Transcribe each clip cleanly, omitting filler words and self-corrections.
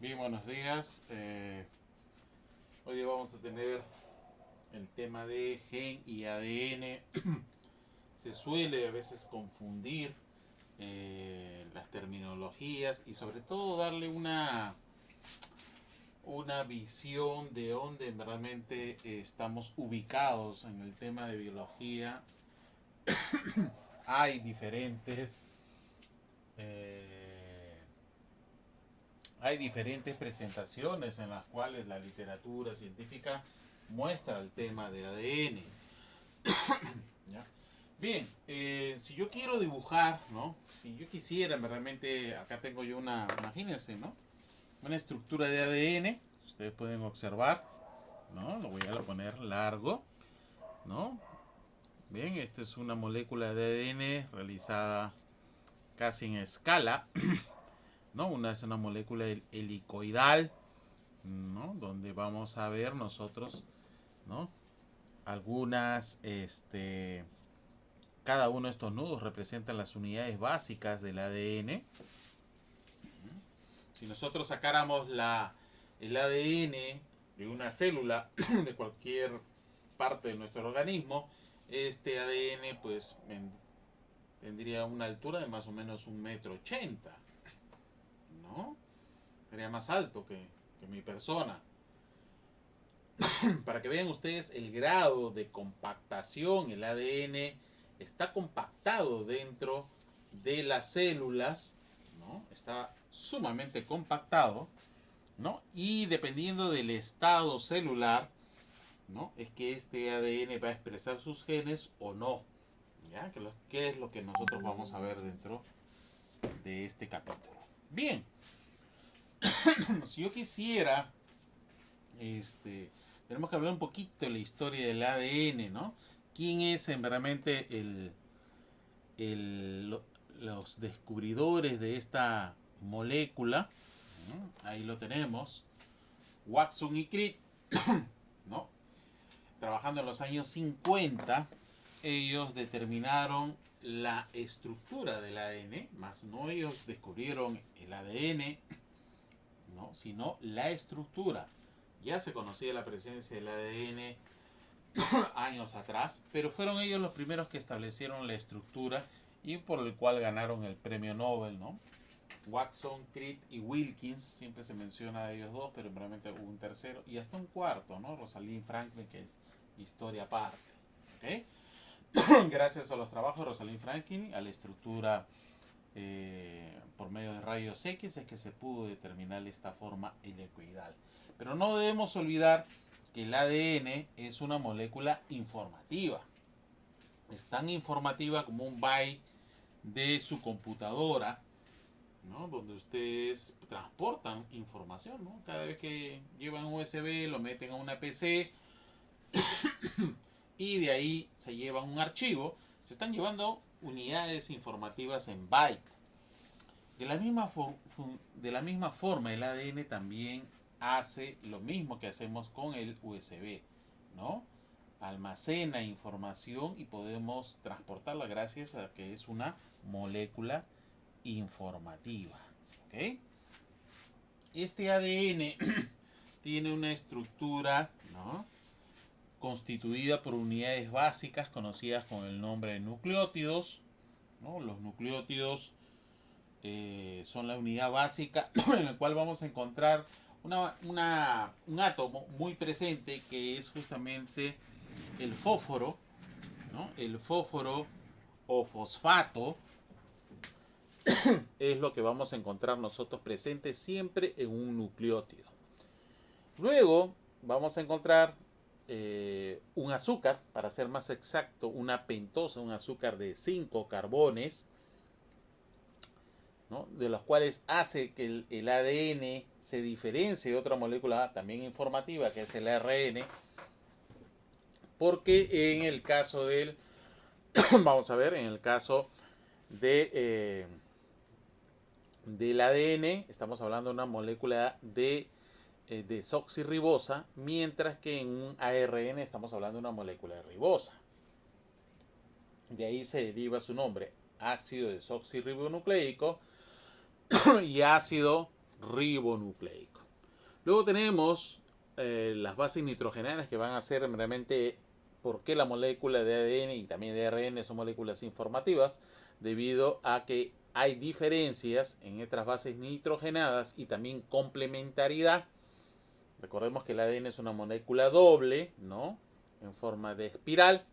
Bien, buenos días. Hoy día vamos a tener el tema de gen y ADN. Se suele a veces confundir las terminologías y sobre todo darle una visión de dónde realmente estamos ubicados en el tema de biología. Hay eh, hay diferentes presentaciones en las cuales la literatura científica muestra el tema del ADN. ¿Ya? Bien, si yo quiero dibujar, ¿no? Si yo quisiera realmente, acá tengo yo imagínense, ¿no? Una estructura de ADN, ustedes pueden observar, ¿no? Lo voy a poner largo, ¿no? Bien, esta es una molécula de ADN realizada casi en escala, ¿no? Es una molécula helicoidal, ¿no? Donde vamos a ver nosotros, ¿no? Algunas, cada uno de estos nudos representa las unidades básicas del ADN. Si nosotros sacáramos el ADN de una célula de cualquier parte de nuestro organismo, este ADN pues tendría una altura de más o menos 1,80 m, ¿no? Sería más alto que mi persona. Para que vean ustedes el grado de compactación, el ADN está compactado dentro de las células, ¿no? Está sumamente compactado, ¿no? Y dependiendo del estado celular, ¿no? Es que este ADN va a expresar sus genes o no, ¿ya? ¿Qué es lo que nosotros vamos a ver dentro de este capítulo? Bien, si yo quisiera, tenemos que hablar un poquito de la historia del ADN, ¿no? ¿Quién es realmente los descubridores de esta molécula? ¿No? Ahí lo tenemos. Watson y Crick, ¿no? Trabajando en los años 50, ellos determinaron la estructura del ADN, más no ellos descubrieron el ADN, ¿no? Sino la estructura. Ya se conocía la presencia del ADN años atrás, pero fueron ellos los primeros que establecieron la estructura y por el cual ganaron el premio Nobel, ¿no? Watson, Crick y Wilkins, siempre se menciona a ellos dos, pero realmente hubo un tercero y hasta un cuarto, ¿no? Rosalind Franklin, que es historia aparte, ¿ok? Gracias a los trabajos de Rosalind Franklin, a la estructura por medio de rayos X, es que se pudo determinar esta forma helicoidal. Pero no debemos olvidar que el ADN es una molécula informativa. Es tan informativa como un byte de su computadora, ¿no? Donde ustedes transportan información, ¿no? Cada vez que llevan un USB, lo meten a una PC y de ahí se llevan un archivo. Se están llevando unidades informativas en byte. De la misma forma, el ADN también hace lo mismo que hacemos con el USB, ¿no? Almacena información y podemos transportarla gracias a que es una molécula informativa, ¿ok? Este ADN tiene una estructura, ¿no? Constituida por unidades básicas conocidas con el nombre de nucleótidos, ¿no? Los nucleótidos son la unidad básica en la cual vamos a encontrar un átomo muy presente que es justamente el fósforo, ¿no? El fósforo o fosfato es lo que vamos a encontrar nosotros presente siempre en un nucleótido. Luego vamos a encontrar un azúcar, para ser más exacto, una pentosa, un azúcar de 5 carbones, ¿no? De los cuales hace que el ADN se diferencie de otra molécula también informativa, que es el ARN, porque en el caso del, vamos a ver, en el caso del ADN, estamos hablando de una molécula de desoxirribosa, mientras que en un ARN estamos hablando de una molécula de ribosa. De ahí se deriva su nombre, ácido desoxirribonucleico y ácido ribonucleico. Luego tenemos las bases nitrogenadas, que van a ser realmente por qué la molécula de ADN y también de ARN son moléculas informativas, debido a que hay diferencias en estas bases nitrogenadas y también complementariedad. Recordemos que el ADN es una molécula doble, ¿no? En forma de espiral.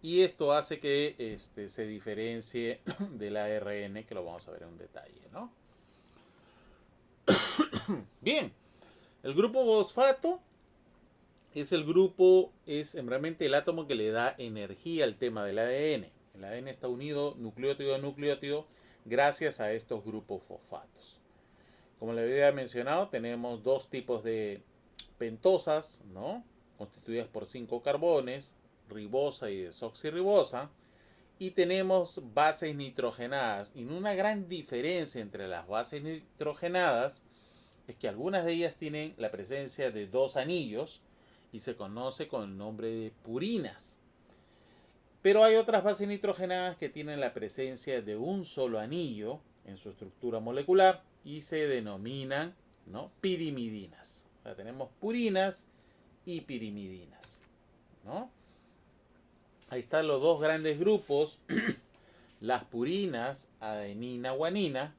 Y esto hace que se diferencie del ARN, que lo vamos a ver en un detalle, ¿no? Bien, el grupo fosfato es realmente el átomo que le da energía al tema del ADN. El ADN está unido nucleótido a nucleótido gracias a estos grupos fosfatos. Como le había mencionado, tenemos dos tipos de pentosas, ¿no? Constituidas por 5 carbones, ribosa y desoxirribosa. Y tenemos bases nitrogenadas. Y una gran diferencia entre las bases nitrogenadas es que algunas de ellas tienen la presencia de 2 anillos y se conoce con el nombre de purinas. Pero hay otras bases nitrogenadas que tienen la presencia de un solo anillo en su estructura molecular y se denominan, ¿no?, pirimidinas. O sea, tenemos purinas y pirimidinas, ¿no? Ahí están los dos grandes grupos, las purinas, adenina, guanina,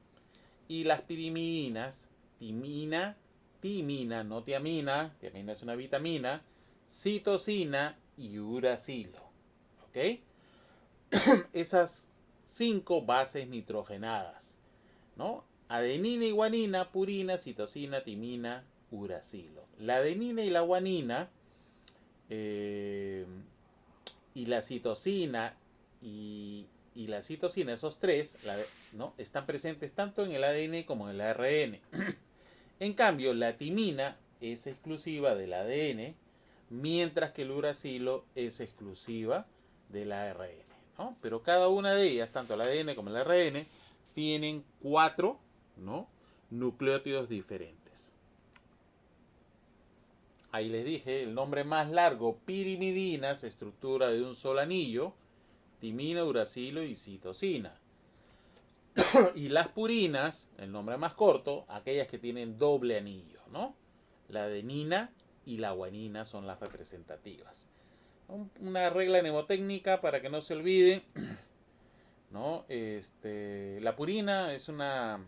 y las pirimidinas, timina, no tiamina, tiamina es una vitamina, citosina y uracilo. ¿Ok? Esas 5 bases nitrogenadas, ¿no? Adenina y guanina, purina, citosina, timina, uracilo. La adenina y la guanina y la citosina y la citosina, esos tres, ¿no?, están presentes tanto en el ADN como en el ARN. En cambio, la timina es exclusiva del ADN, mientras que el uracilo es exclusiva del ARN, ¿no? Pero cada una de ellas, tanto el ADN como el ARN, tienen 4, ¿no?, nucleótidos diferentes. Ahí les dije, el nombre más largo, pirimidina, se estructura de un solo anillo, timina, uracilo y citosina. Y las purinas, el nombre más corto, aquellas que tienen doble anillo, ¿no? La adenina y la guanina son las representativas. Una regla mnemotécnica para que no se olviden, ¿no? La purina es una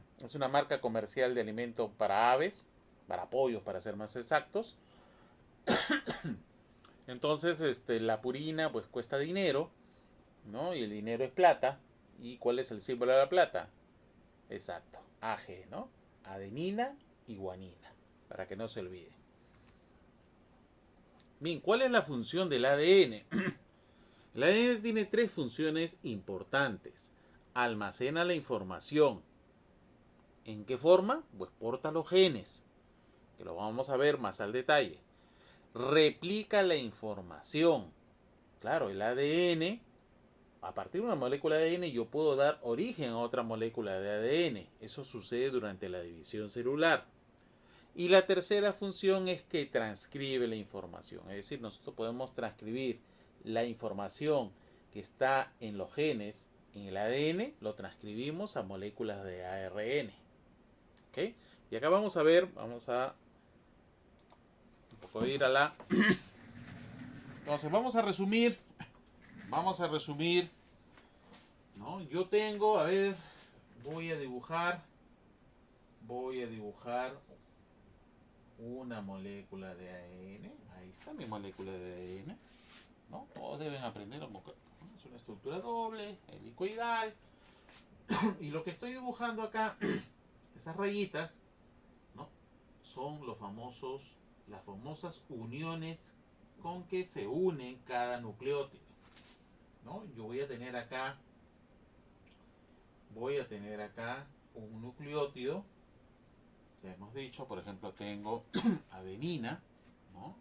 marca comercial de alimento para aves, para pollos, para ser más exactos. Entonces, la purina pues cuesta dinero, ¿no? Y el dinero es plata. ¿Y cuál es el símbolo de la plata? Exacto, AG, ¿no? Adenina y guanina, para que no se olvide. Bien, ¿cuál es la función del ADN? El ADN tiene 3 funciones importantes. Almacena la información. ¿En qué forma? Pues porta los genes, que lo vamos a ver más al detalle. Replica la información. Claro, el ADN, a partir de una molécula de ADN yo puedo dar origen a otra molécula de ADN. Eso sucede durante la división celular. Y la tercera función es que transcribe la información. Es decir, nosotros podemos transcribir la información que está en los genes, en el ADN, lo transcribimos a moléculas de ARN. ¿Ok? Y acá vamos a ver, vamos a un poco ir a la... Entonces, vamos a resumir, ¿no? Yo tengo, a ver, voy a dibujar una molécula de ADN. Ahí está mi molécula de ADN, ¿no? Todos deben aprender a mocar. Es una estructura doble, helicoidal. Y lo que estoy dibujando acá, esas rayitas, ¿no?, son las famosas uniones con que se unen cada nucleótido, ¿no? Yo voy a tener acá un nucleótido. Ya hemos dicho, por ejemplo, tengo adenina, ¿no?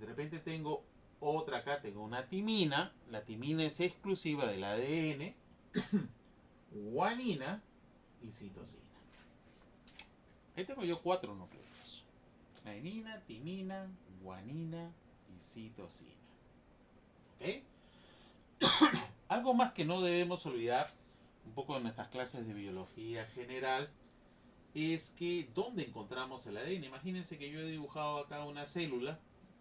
De repente tengo otra acá, tengo una timina. La timina es exclusiva del ADN, guanina y citosina. Ahí tengo yo 4 nucleótidos: adenina, timina, guanina y citosina. ¿Ok? Algo más que no debemos olvidar, un poco de nuestras clases de biología general, es que ¿dónde encontramos el ADN? Imagínense que yo he dibujado acá una célula,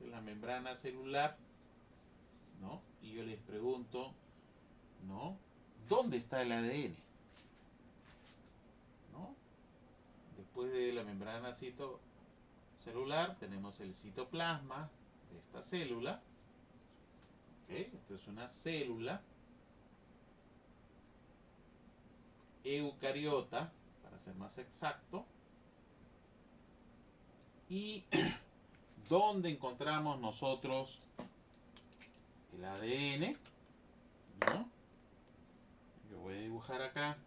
la membrana celular, ¿no? Y yo les pregunto, ¿no? ¿Dónde está el ADN? ¿No? Después de la membrana celular tenemos el citoplasma de esta célula. ¿Okay? Esto es una célula eucariota, para ser más exacto. Y ¿dónde encontramos nosotros el ADN? ¿No? Yo voy a dibujar acá.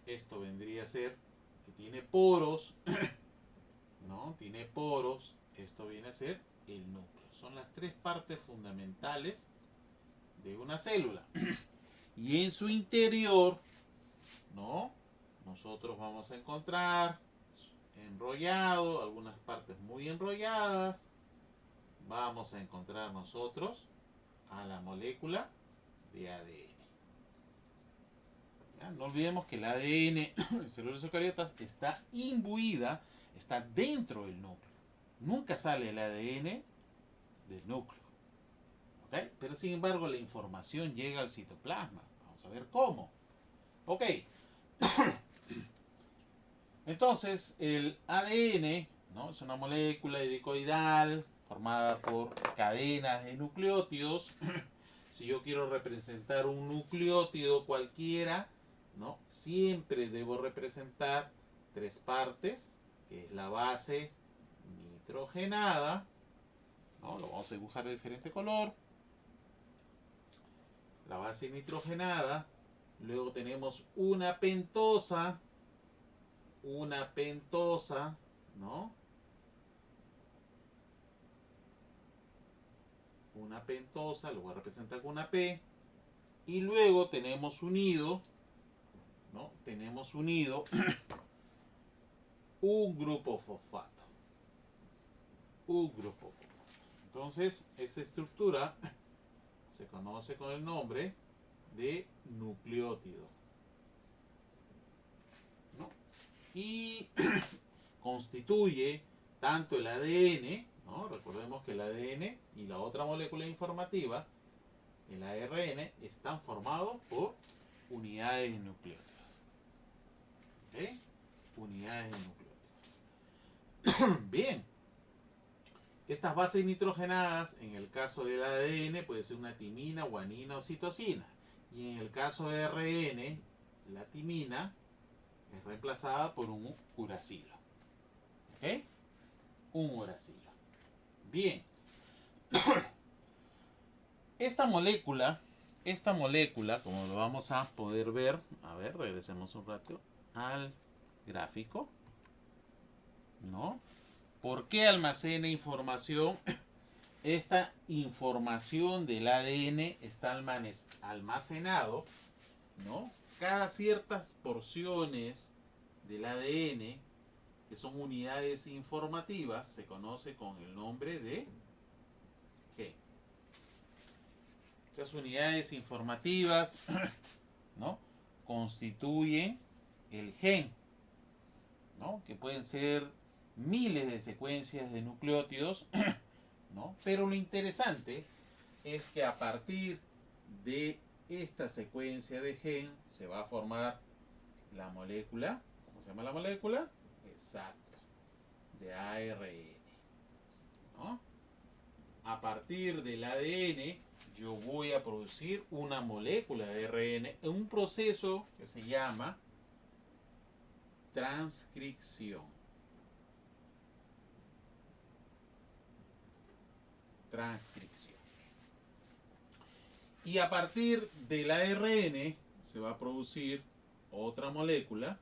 Esto vendría a ser que tiene poros, ¿no? Tiene poros. Esto viene a ser el núcleo. Son las tres partes fundamentales de una célula. Y en su interior, ¿no? Nosotros vamos a encontrar enrollado, algunas partes muy enrolladas. Vamos a encontrar nosotros a la molécula de ADN. ¿Ya? No olvidemos que el ADN en células eucariotas está imbuida, está dentro del núcleo. Nunca sale el ADN del núcleo. ¿Okay? Pero sin embargo la información llega al citoplasma. Vamos a ver cómo. Ok. Entonces el ADN, ¿no? Es una molécula helicoidal formada por cadenas de nucleótidos. Si yo quiero representar un nucleótido cualquiera, ¿no? Siempre debo representar tres partes, que es la base nitrogenada, ¿no? Lo vamos a dibujar de diferente color. La base nitrogenada. Luego tenemos una pentosa, ¿no? Una pentosa, lo voy a representar con una P. Y luego tenemos unido, ¿no? Tenemos unido un grupo fosfato. Un grupo fosfato. Entonces, esa estructura se conoce con el nombre de nucleótido, ¿no? Y constituye tanto el ADN, ¿no? Recordemos que el ADN y la otra molécula informativa, el ARN, están formados por unidades de nucleótidos. ¿Okay? Unidades de nucleótidos. Bien. Estas bases nitrogenadas, en el caso del ADN, puede ser una timina, guanina o citosina. Y en el caso de ARN, la timina es reemplazada por un uracilo. ¿Ok? Un uracilo. Bien. Esta molécula, como lo vamos a poder ver, a ver, regresemos un rato al gráfico, ¿no? ¿Por qué almacena información? Esta información del ADN está almacenado, ¿no? Cada ciertas porciones del ADN, que son unidades informativas, se conoce con el nombre de gen. Estas unidades informativas, ¿no? Constituyen el gen, ¿no? Que pueden ser miles de secuencias de nucleótidos, ¿no? Pero lo interesante es que a partir de esta secuencia de gen se va a formar la molécula. ¿Cómo se llama la molécula? Exacto, de ARN, ¿no? A partir del ADN yo voy a producir una molécula de ARN en un proceso que se llama transcripción. Transcripción. Y a partir del ARN se va a producir otra molécula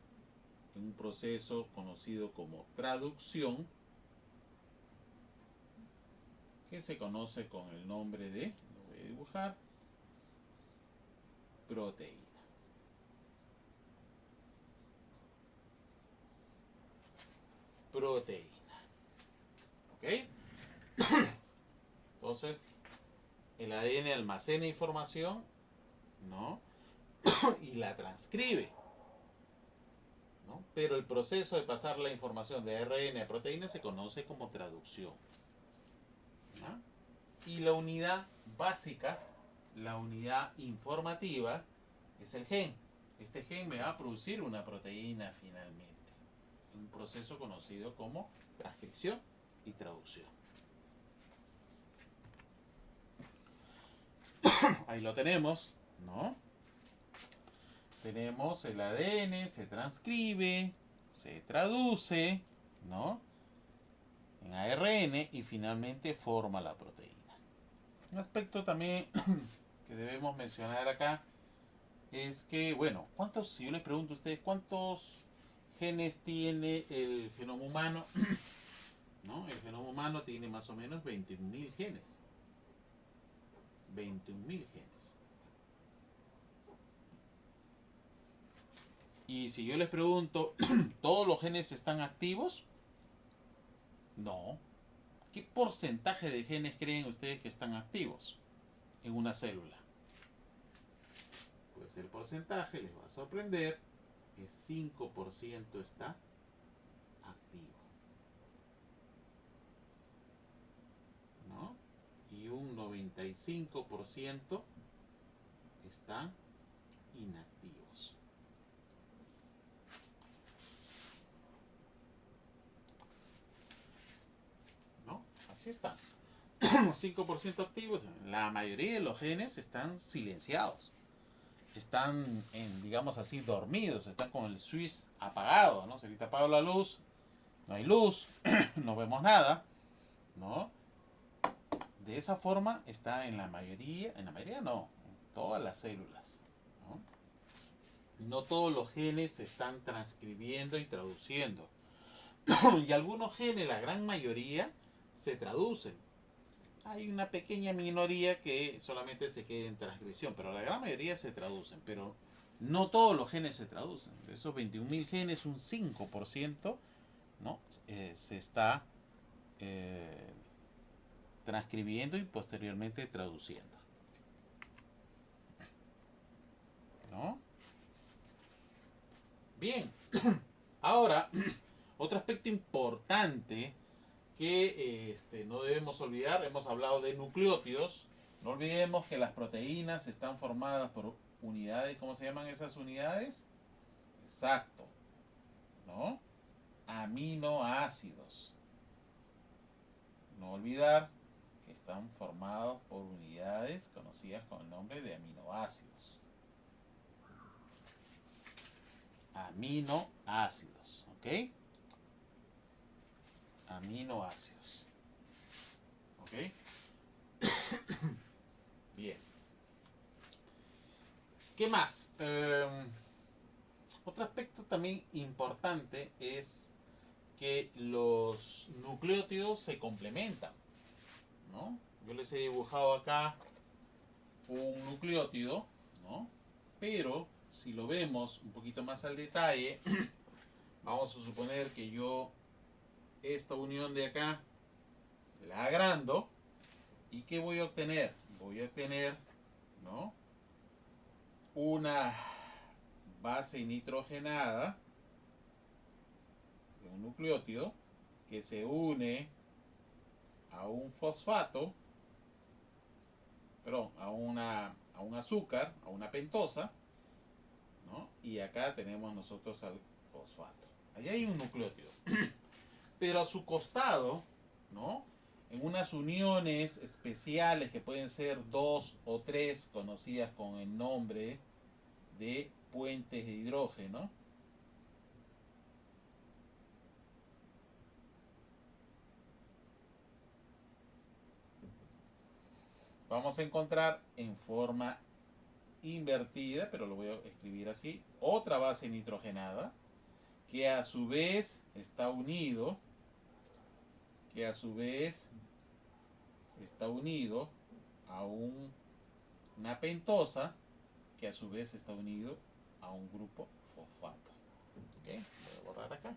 en un proceso conocido como traducción, que se conoce con el nombre de, lo voy a dibujar, proteína. Proteína. ¿Ok? Entonces, el ADN almacena información, ¿no? Y la transcribe. ¿no? Pero el proceso de pasar la información de ARN a proteína se conoce como traducción, ¿no? Y la unidad básica, la unidad informativa, es el gen. Este gen me va a producir una proteína finalmente. Un proceso conocido como transcripción y traducción. Ahí lo tenemos, ¿no? Tenemos el ADN, se transcribe, se traduce, ¿no? En ARN y finalmente forma la proteína. Un aspecto también que debemos mencionar acá es que, bueno, si yo les pregunto a ustedes cuántos genes tiene el genoma humano, ¿no? El genoma humano tiene más o menos 21.000 genes. 21.000 genes. Y si yo les pregunto, ¿todos los genes están activos? No. ¿Qué porcentaje de genes creen ustedes que están activos en una célula? Pues el porcentaje les va a sorprender, el 5% está activo, ¿no? Y un 95% están inactivos, ¿no? Así está. 5% activos, la mayoría de los genes están silenciados. Están, digamos así, dormidos, están con el switch apagado, ¿no? Si ahorita apago la luz, no hay luz, no vemos nada, ¿no? De esa forma está en la mayoría no, en todas las células, ¿no? No todos los genes se están transcribiendo y traduciendo. Y algunos genes, la gran mayoría, se traducen. Hay una pequeña minoría que solamente se queda en transcripción, pero la gran mayoría se traducen. Pero no todos los genes se traducen. De esos 21.000 genes, un 5%, ¿no? Se está transcribiendo y posteriormente traduciendo, ¿no? Bien, ahora, otro aspecto importante que no debemos olvidar, hemos hablado de nucleótidos. No olvidemos que las proteínas están formadas por unidades. ¿Cómo se llaman esas unidades? Exacto, ¿no? Aminoácidos. No olvidar que están formados por unidades conocidas con el nombre de aminoácidos. Aminoácidos, ¿ok? Aminoácidos, ¿ok? Bien. ¿Qué más? Otro aspecto también importante es que los nucleótidos se complementan, ¿no? Yo les he dibujado acá un nucleótido, ¿no? Pero si lo vemos un poquito más al detalle, vamos a suponer que yo esta unión de acá la agrando, y ¿qué voy a obtener? Voy a obtener, ¿no? Una base nitrogenada de un nucleótido que se une a un fosfato, perdón, a un azúcar, a una pentosa, ¿no? Y acá tenemos nosotros al fosfato. Allí hay un nucleótido. Pero a su costado, ¿no? En unas uniones especiales que pueden ser 2 o 3, conocidas con el nombre de puentes de hidrógeno, vamos a encontrar en forma invertida, pero lo voy a escribir así, otra base nitrogenada que a su vez está unido, que a su vez está unido a una pentosa, que a su vez está unido a un grupo fosfato. ¿Ok? Voy a borrar acá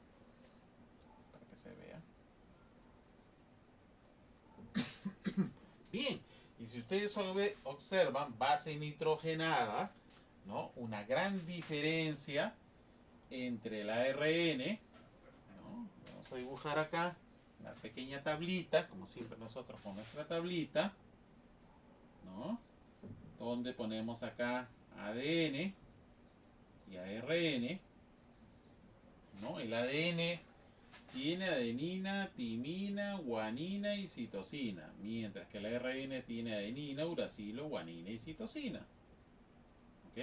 para que se vea. Bien, y si ustedes observan, base nitrogenada, ¿no? Una gran diferencia entre el ARN, ¿no? Vamos a dibujar acá una pequeña tablita, como siempre nosotros con nuestra tablita, ¿no? Donde ponemos acá ADN y ARN, ¿no? El ADN tiene adenina, timina, guanina y citosina, mientras que el ARN tiene adenina, uracilo, guanina y citosina. ¿Ok?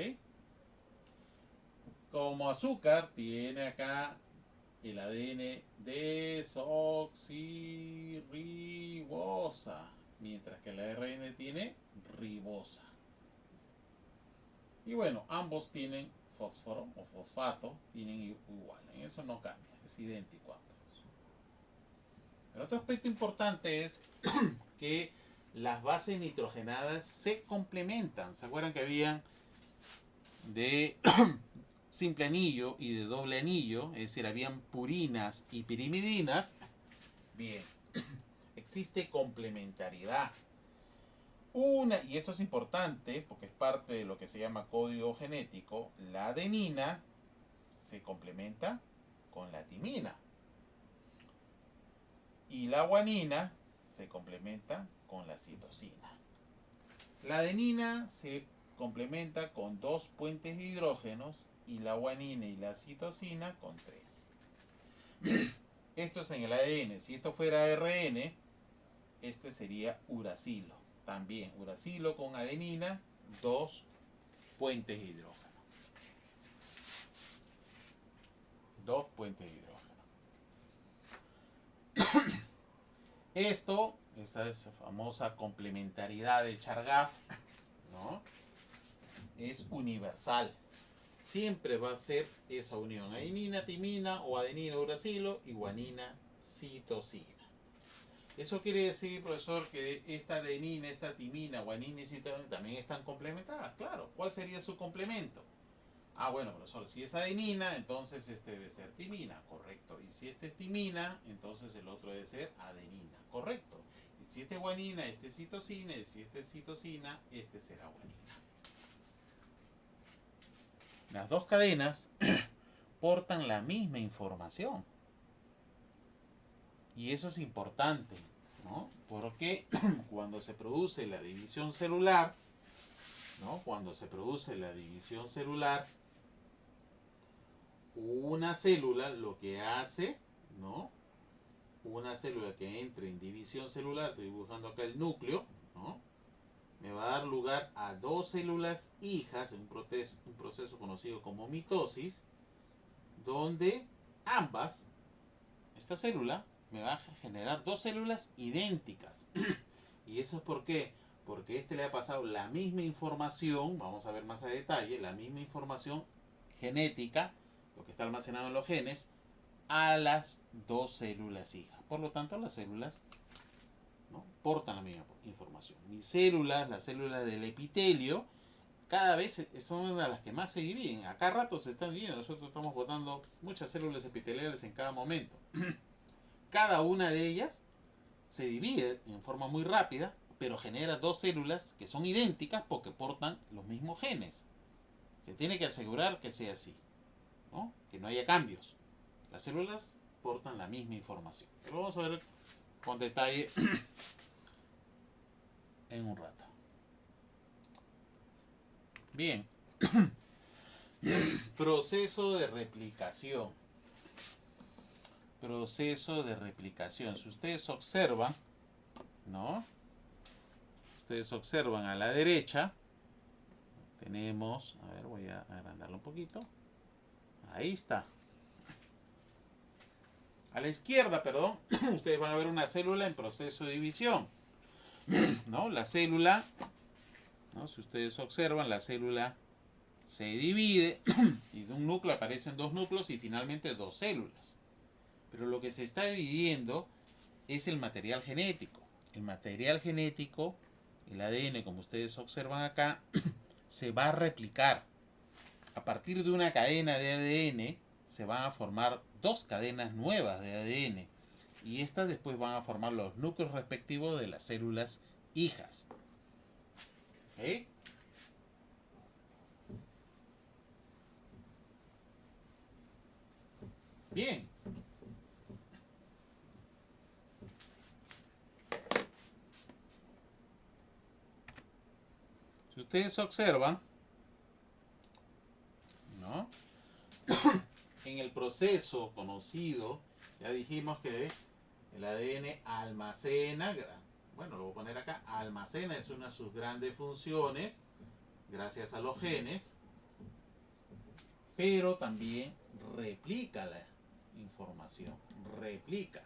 Como azúcar tiene acá el ADN desoxirribosa, mientras que el ARN tiene ribosa. Y bueno, ambos tienen fósforo o fosfato, tienen igual, en eso no cambia, es idéntico a ambos. El otro aspecto importante es que las bases nitrogenadas se complementan. ¿Se acuerdan que habían de simple anillo y de doble anillo? Es decir, habían purinas y pirimidinas. Bien, existe complementariedad. Y esto es importante porque es parte de lo que se llama código genético, la adenina se complementa con la timina. Y la guanina se complementa con la citosina. La adenina se complementa con 2 puentes de hidrógenos y la guanina y la citosina con 3. Esto es en el ADN. Si esto fuera ARN, este sería uracilo. También uracilo con adenina, 2 puentes de hidrógeno. 2 puentes de hidrógeno. Esta es famosa complementariedad de Chargaff, ¿no? Es universal. Siempre va a ser esa unión. Adenina, timina o adenina, uracilo y guanina, citosina. Eso quiere decir, profesor, que esta adenina, esta timina, guanina y citosina también están complementadas. Claro. ¿Cuál sería su complemento? Ah, bueno, profesor, si es adenina, entonces este debe ser timina, correcto. Y si este es timina, entonces el otro debe ser adenina, correcto. Y si este es guanina, este es citosina, y si este es citosina, este será guanina. Las dos cadenas portan la misma información. Y eso es importante, ¿no? Porque cuando se produce la división celular, ¿no? Cuando se produce la división celular, una célula lo que hace, ¿no? Una célula que entre en división celular, estoy dibujando acá el núcleo, ¿no? Me va a dar lugar a 2 células hijas en un proceso conocido como mitosis, donde ambas, esta célula, me va a generar 2 células idénticas. ¿Y eso es por qué? Porque este le ha pasado la misma información, vamos a ver más a detalle, la misma información genética, lo que está almacenado en los genes, a las 2 células hijas. Por lo tanto, las células, ¿no?, portan la misma información. Mis células, las células del epitelio, cada vez son las que más se dividen. Acá rato se están dividiendo. Nosotros estamos botando muchas células epiteliales en cada momento. Cada una de ellas se divide en forma muy rápida, pero genera 2 células que son idénticas porque portan los mismos genes. Se tiene que asegurar que sea así, ¿no? Que no haya cambios. Las células portan la misma información. Pero vamos a ver con detalle en un rato. Bien. Proceso de replicación. Proceso de replicación. Si ustedes observan, ¿no? Ustedes observan a la derecha, tenemos, a ver, voy a agrandarlo un poquito. Ahí está. A la izquierda, perdón, ustedes van a ver una célula en proceso de división, ¿no? La célula, ¿no? Si ustedes observan, la célula se divide y de un núcleo aparecen 2 núcleos y finalmente 2 células. Pero lo que se está dividiendo es el material genético. El material genético, el ADN, como ustedes observan acá, se va a replicar. A partir de una cadena de ADN se van a formar 2 cadenas nuevas de ADN. Y estas después van a formar los núcleos respectivos de las células hijas. ¿Ok? Bien. Si ustedes observan, ¿no? En el proceso conocido, ya dijimos que el ADN almacena, bueno, lo voy a poner acá, almacena es una de sus grandes funciones, gracias a los genes, pero también replica la información, replica.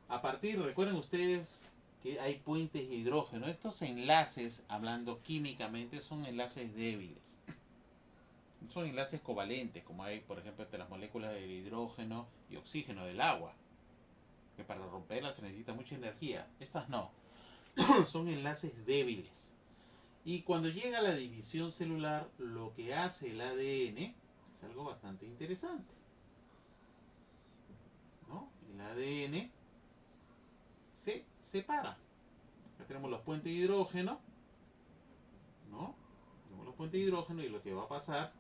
A partir, recuerden ustedes que hay puentes de hidrógeno. Estos enlaces, hablando químicamente, son enlaces débiles. Son enlaces covalentes, como hay, por ejemplo, entre las moléculas del hidrógeno y oxígeno del agua, que para romperlas se necesita mucha energía. Estas no, son enlaces débiles. Y cuando llega a la división celular, lo que hace el ADN es algo bastante interesante, ¿no? El ADN se separa. Acá tenemos los puentes de hidrógeno, ¿no? Tenemos los puentes de hidrógeno y lo que va a pasar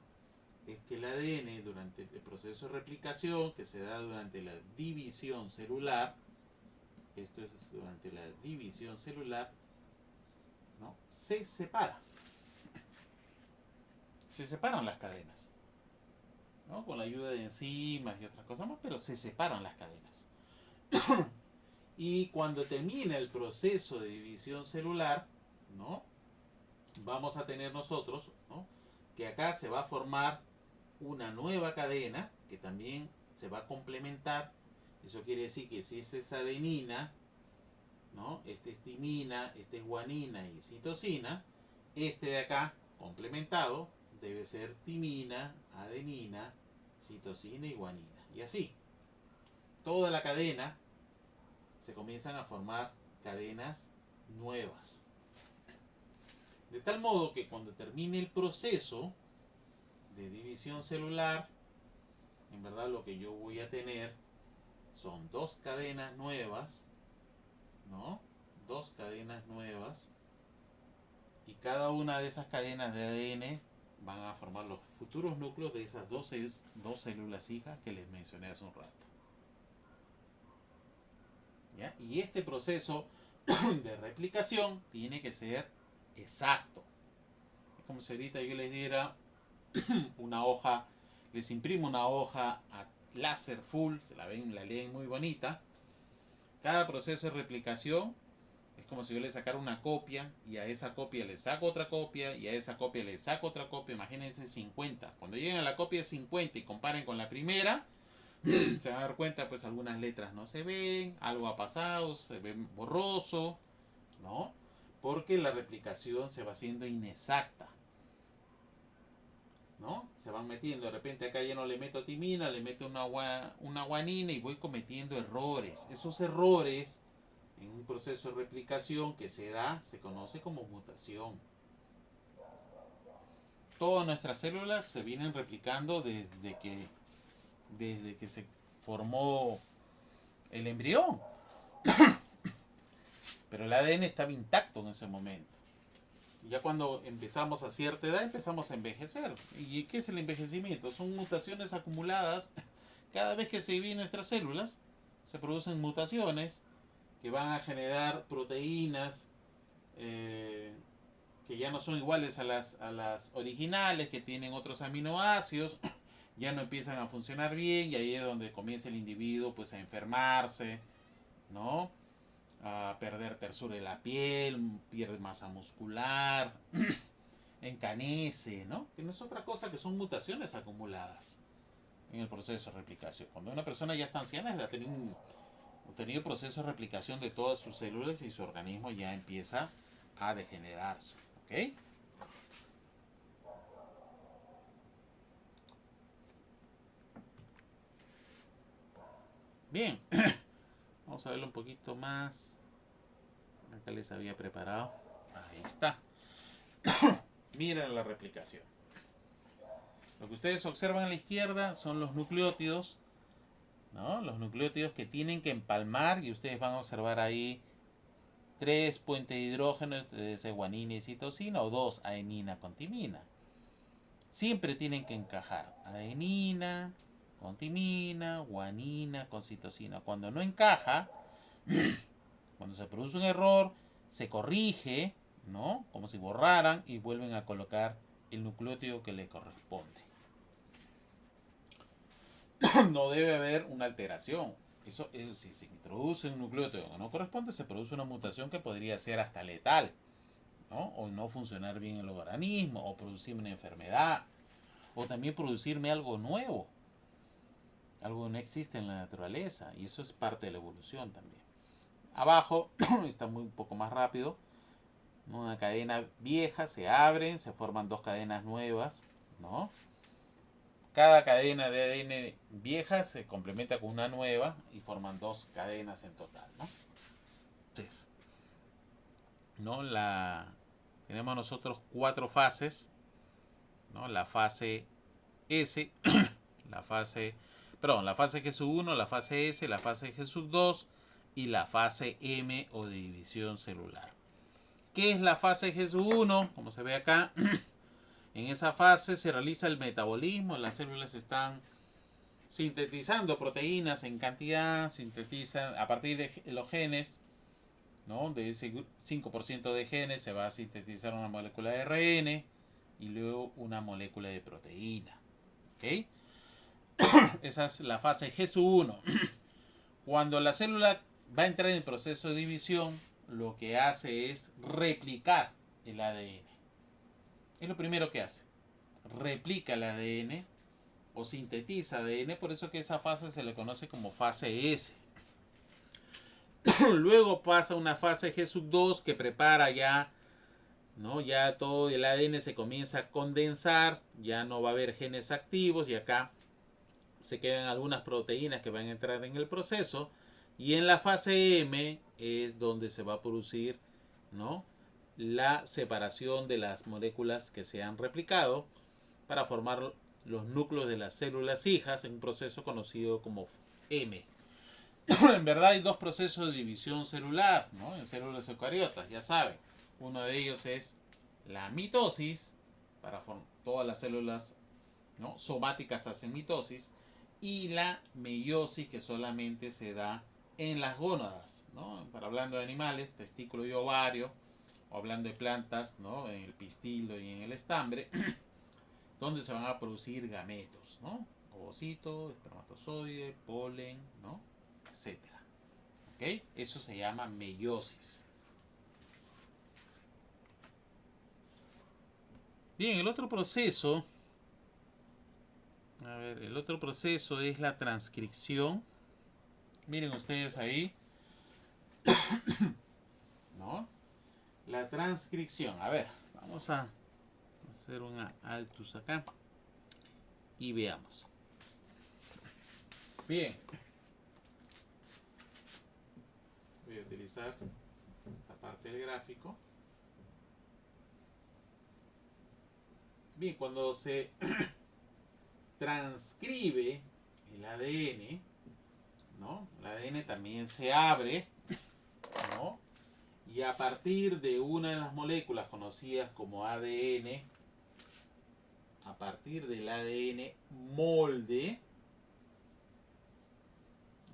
es que el ADN durante el proceso de replicación que se da durante la división celular, esto es durante la división celular, ¿no? Se separa. Se separan las cadenas, ¿no? Con la ayuda de enzimas y otras cosas más, pero se separan las cadenas. Y cuando termina el proceso de división celular, ¿no? Vamos a tener nosotros, ¿no? Que acá se va a formar una nueva cadena que también se va a complementar. Eso quiere decir que si esta es adenina, ¿no? Este es timina, este es guanina y citosina, este de acá, complementado, debe ser timina, adenina, citosina y guanina. Y así, toda la cadena se comienzan a formar cadenas nuevas. De tal modo que cuando termine el proceso de división celular, en verdad lo que yo voy a tener son dos cadenas nuevas, ¿no? Dos cadenas nuevas. Y cada una de esas cadenas de ADN van a formar los futuros núcleos de esas dos células hijas que les mencioné hace un rato. ¿Ya? Y este proceso de replicación tiene que ser exacto. Es como si ahorita yo les diera una hoja, les imprimo una hoja a láser full, se la ven, la leen muy bonita. Cada proceso de replicación es como si yo le sacara una copia y a esa copia le saco otra copia y a esa copia le saco otra copia. Imagínense 50. Cuando lleguen a la copia 50 y comparen con la primera, se van a dar cuenta, pues algunas letras no se ven, algo ha pasado, se ve borroso, ¿no? Porque la replicación se va haciendo inexacta, ¿no? Se van metiendo, de repente acá ya no le meto timina, le meto una guanina y voy cometiendo errores. Esos errores en un proceso de replicación que se da, se conoce como mutación. Todas nuestras células se vienen replicando desde que se formó el embrión. Pero el ADN estaba intacto en ese momento. Ya cuando empezamos a cierta edad empezamos a envejecer. ¿Y qué es el envejecimiento? Son mutaciones acumuladas. Cada vez que se dividen nuestras células, se producen mutaciones que van a generar proteínas que ya no son iguales a las originales, que tienen otros aminoácidos, ya no empiezan a funcionar bien y ahí es donde comienza el individuo pues a enfermarse, ¿no? A perder tersura de la piel, pierde masa muscular, encanece, ¿no? Que no es otra cosa que son mutaciones acumuladas en el proceso de replicación. Cuando una persona ya está anciana, ha tenido proceso de replicación de todas sus células y su organismo ya empieza a degenerarse, ¿ok? Bien, vamos a verlo un poquito más. Acá les había preparado. Ahí está. Miren la replicación. Lo que ustedes observan a la izquierda son los nucleótidos, ¿no? Los nucleótidos que tienen que empalmar y ustedes van a observar ahí 3 puentes de hidrógeno de guanina y citosina o 2 adenina con timina. Siempre tienen que encajar adenina con timina, guanina, con citosina. Cuando no encaja, cuando se produce un error, se corrige, ¿no? Como si borraran y vuelven a colocar el nucleótido que le corresponde. No debe haber una alteración. Eso, si se introduce un nucleótido que no corresponde, se produce una mutación que podría ser hasta letal, ¿no? O no funcionar bien el organismo, o producirme una enfermedad, o también producirme algo nuevo, algo que no existe en la naturaleza, y eso es parte de la evolución también. Abajo está un poco más rápido, ¿no? Una cadena vieja, se abren, se forman dos cadenas nuevas, ¿no? Cada cadena de ADN vieja se complementa con una nueva y forman dos cadenas en total, ¿no? Entonces, ¿no? Tenemos nosotros cuatro fases, ¿no? La fase S, la fase G1, la fase S, la fase G2 y la fase M o de división celular. ¿Qué es la fase G1? Como se ve acá, en esa fase se realiza el metabolismo, las células están sintetizando proteínas en cantidad, sintetizan a partir de los genes, ¿no? De ese 5% de genes se va a sintetizar una molécula de ARN y luego una molécula de proteína. ¿Ok? Esa es la fase G1. Cuando la célula va a entrar en el proceso de división, lo que hace es replicar el ADN. Es lo primero que hace. Replica el ADN o sintetiza ADN, por eso que esa fase se le conoce como fase S. Luego pasa una fase G2 que prepara ya, ¿no? Ya todo el ADN se comienza a condensar, ya no va a haber genes activos y acá se quedan algunas proteínas que van a entrar en el proceso. Y en la fase M es donde se va a producir, ¿no? La separación de las moléculas que se han replicado para formar los núcleos de las células hijas en un proceso conocido como M. En verdad hay dos procesos de división celular, ¿no? En células eucariotas, ya saben. Uno de ellos es la mitosis, para todas las células, ¿no? Somáticas hacen mitosis, y la meiosis, que solamente se da en las gónadas, ¿no? Para hablando de animales, testículo y ovario, o hablando de plantas, ¿no? En el pistilo y en el estambre, donde se van a producir gametos, ¿no? Ovocito, espermatozoide, polen, ¿no? Etcétera. ¿Ok? Eso se llama meiosis. Bien, el otro proceso, el otro proceso es la transcripción. Miren ustedes ahí, ¿no? La transcripción. A ver, vamos a hacer una altus acá y veamos. Bien. Voy a utilizar esta parte del gráfico. Bien, cuando se transcribe el ADN, ¿no? El ADN también se abre, ¿no? Y a partir de una de las moléculas conocidas como ADN, a partir del ADN molde,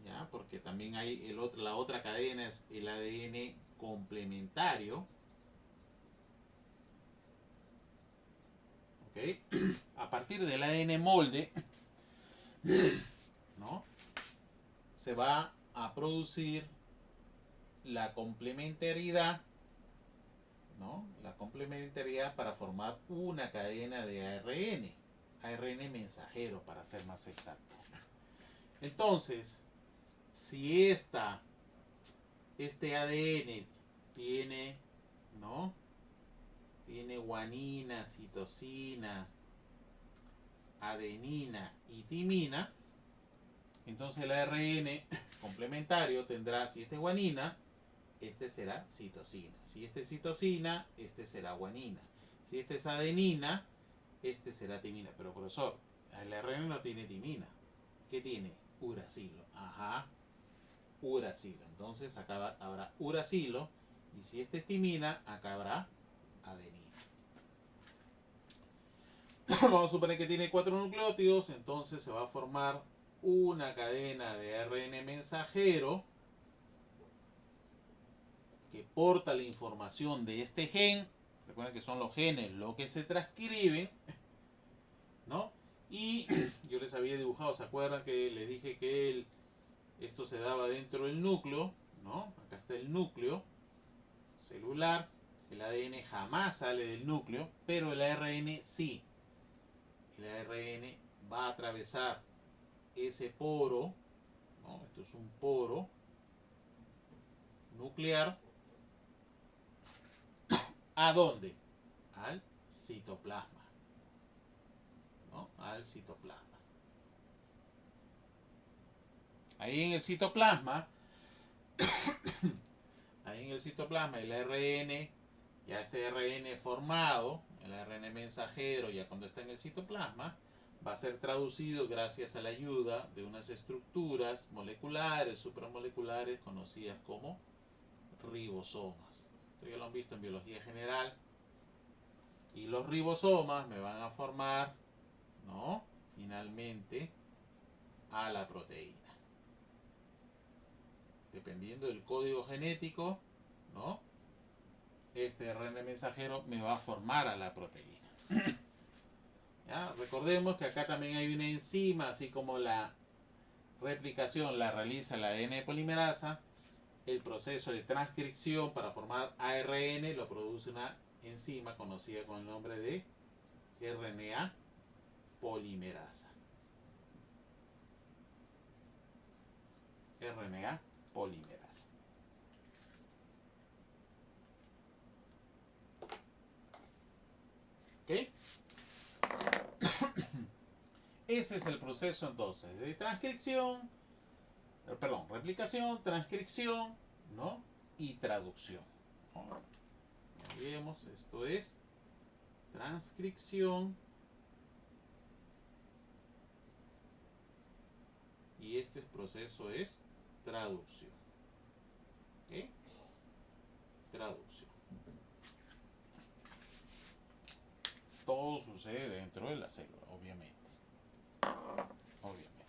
¿ya? Porque también hay la otra cadena es el ADN complementario, ¿ok? A partir del ADN molde, ¿no? Se va a producir la complementariedad, ¿no? La complementariedad para formar una cadena de ARN, ARN mensajero para ser más exacto. Entonces, si este ADN tiene, ¿no? Tiene guanina, citosina, adenina y timina, entonces el ARN complementario tendrá, si este es guanina, este será citosina. Si este es citosina, este será guanina. Si este es adenina, este será timina. Pero profesor, el ARN no tiene timina. ¿Qué tiene? Uracilo. Ajá, uracilo. Entonces acá habrá uracilo. Y si este es timina, acá habrá adenina. Vamos a suponer que tiene 4 nucleótidos, entonces se va a formar una cadena de ARN mensajero que porta la información de este gen. Recuerden que son los genes lo que se transcriben, ¿no? Y yo les había dibujado, ¿se acuerdan que les dije que esto se daba dentro del núcleo, ¿no? Acá está el núcleo celular. El ADN jamás sale del núcleo, pero el ARN sí. El ARN va a atravesar ese poro, ¿no? Esto es un poro nuclear. ¿A dónde? Al citoplasma, ¿no? Al citoplasma. Ahí en el citoplasma, el ARN, ya este ARN formado, el ARN mensajero, ya cuando está en el citoplasma, va a ser traducido gracias a la ayuda de unas estructuras moleculares, supramoleculares, conocidas como ribosomas. Esto ya lo han visto en biología general. Y los ribosomas me van a formar, ¿no? Finalmente, a la proteína. Dependiendo del código genético, ¿no? Este ARN mensajero me va a formar a la proteína. ¿Ya? Recordemos que acá también hay una enzima, así como la replicación la realiza la ADN polimerasa, el proceso de transcripción para formar ARN lo produce una enzima conocida con el nombre de RNA polimerasa. RNA polimerasa. ¿Ok? Ese es el proceso entonces de transcripción, perdón, replicación, transcripción, ¿no? Y traducción, ¿no? Ya vemos, esto es transcripción y este proceso es traducción. ¿Ok? Traducción. Todo sucede dentro de la célula, obviamente. Obviamente.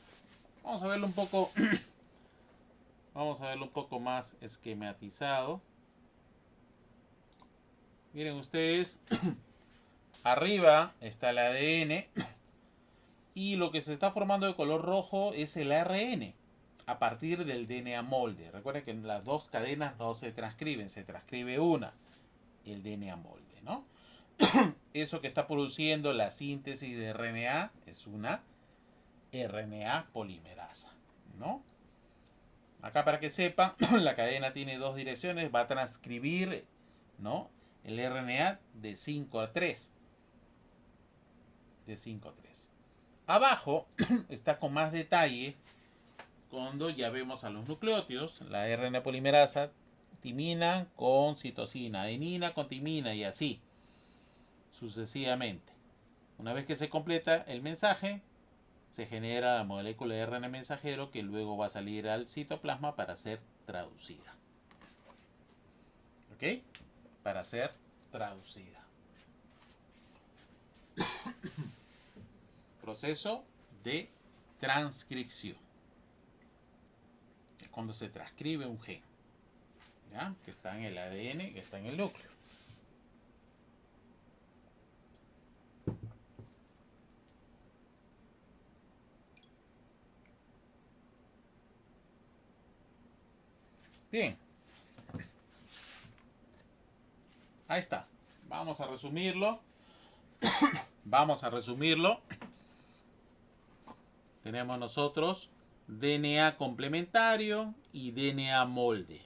Vamos a verlo un poco. Vamos a verlo un poco más esquematizado. Miren ustedes, arriba está el ADN y lo que se está formando de color rojo es el ARN a partir del DNA molde. Recuerden que las dos cadenas no se transcriben, se transcribe una, el DNA molde, ¿no? Eso que está produciendo la síntesis de RNA es una RNA polimerasa, ¿no? Acá para que sepan, la cadena tiene dos direcciones, va a transcribir, ¿no? El RNA de 5 a 3. De 5 a 3. Abajo está con más detalle cuando ya vemos a los nucleótidos, la RNA polimerasa, timina con citosina, adenina con timina y así sucesivamente. Una vez que se completa el mensaje, se genera la molécula de RNA mensajero que luego va a salir al citoplasma para ser traducida. ¿Ok? Para ser traducida. Proceso de transcripción. Es cuando se transcribe un gen, ¿ya? Que está en el ADN, que está en el núcleo. Bien. Ahí está. Vamos a resumirlo. Vamos a resumirlo. Tenemos nosotros DNA complementario y DNA molde.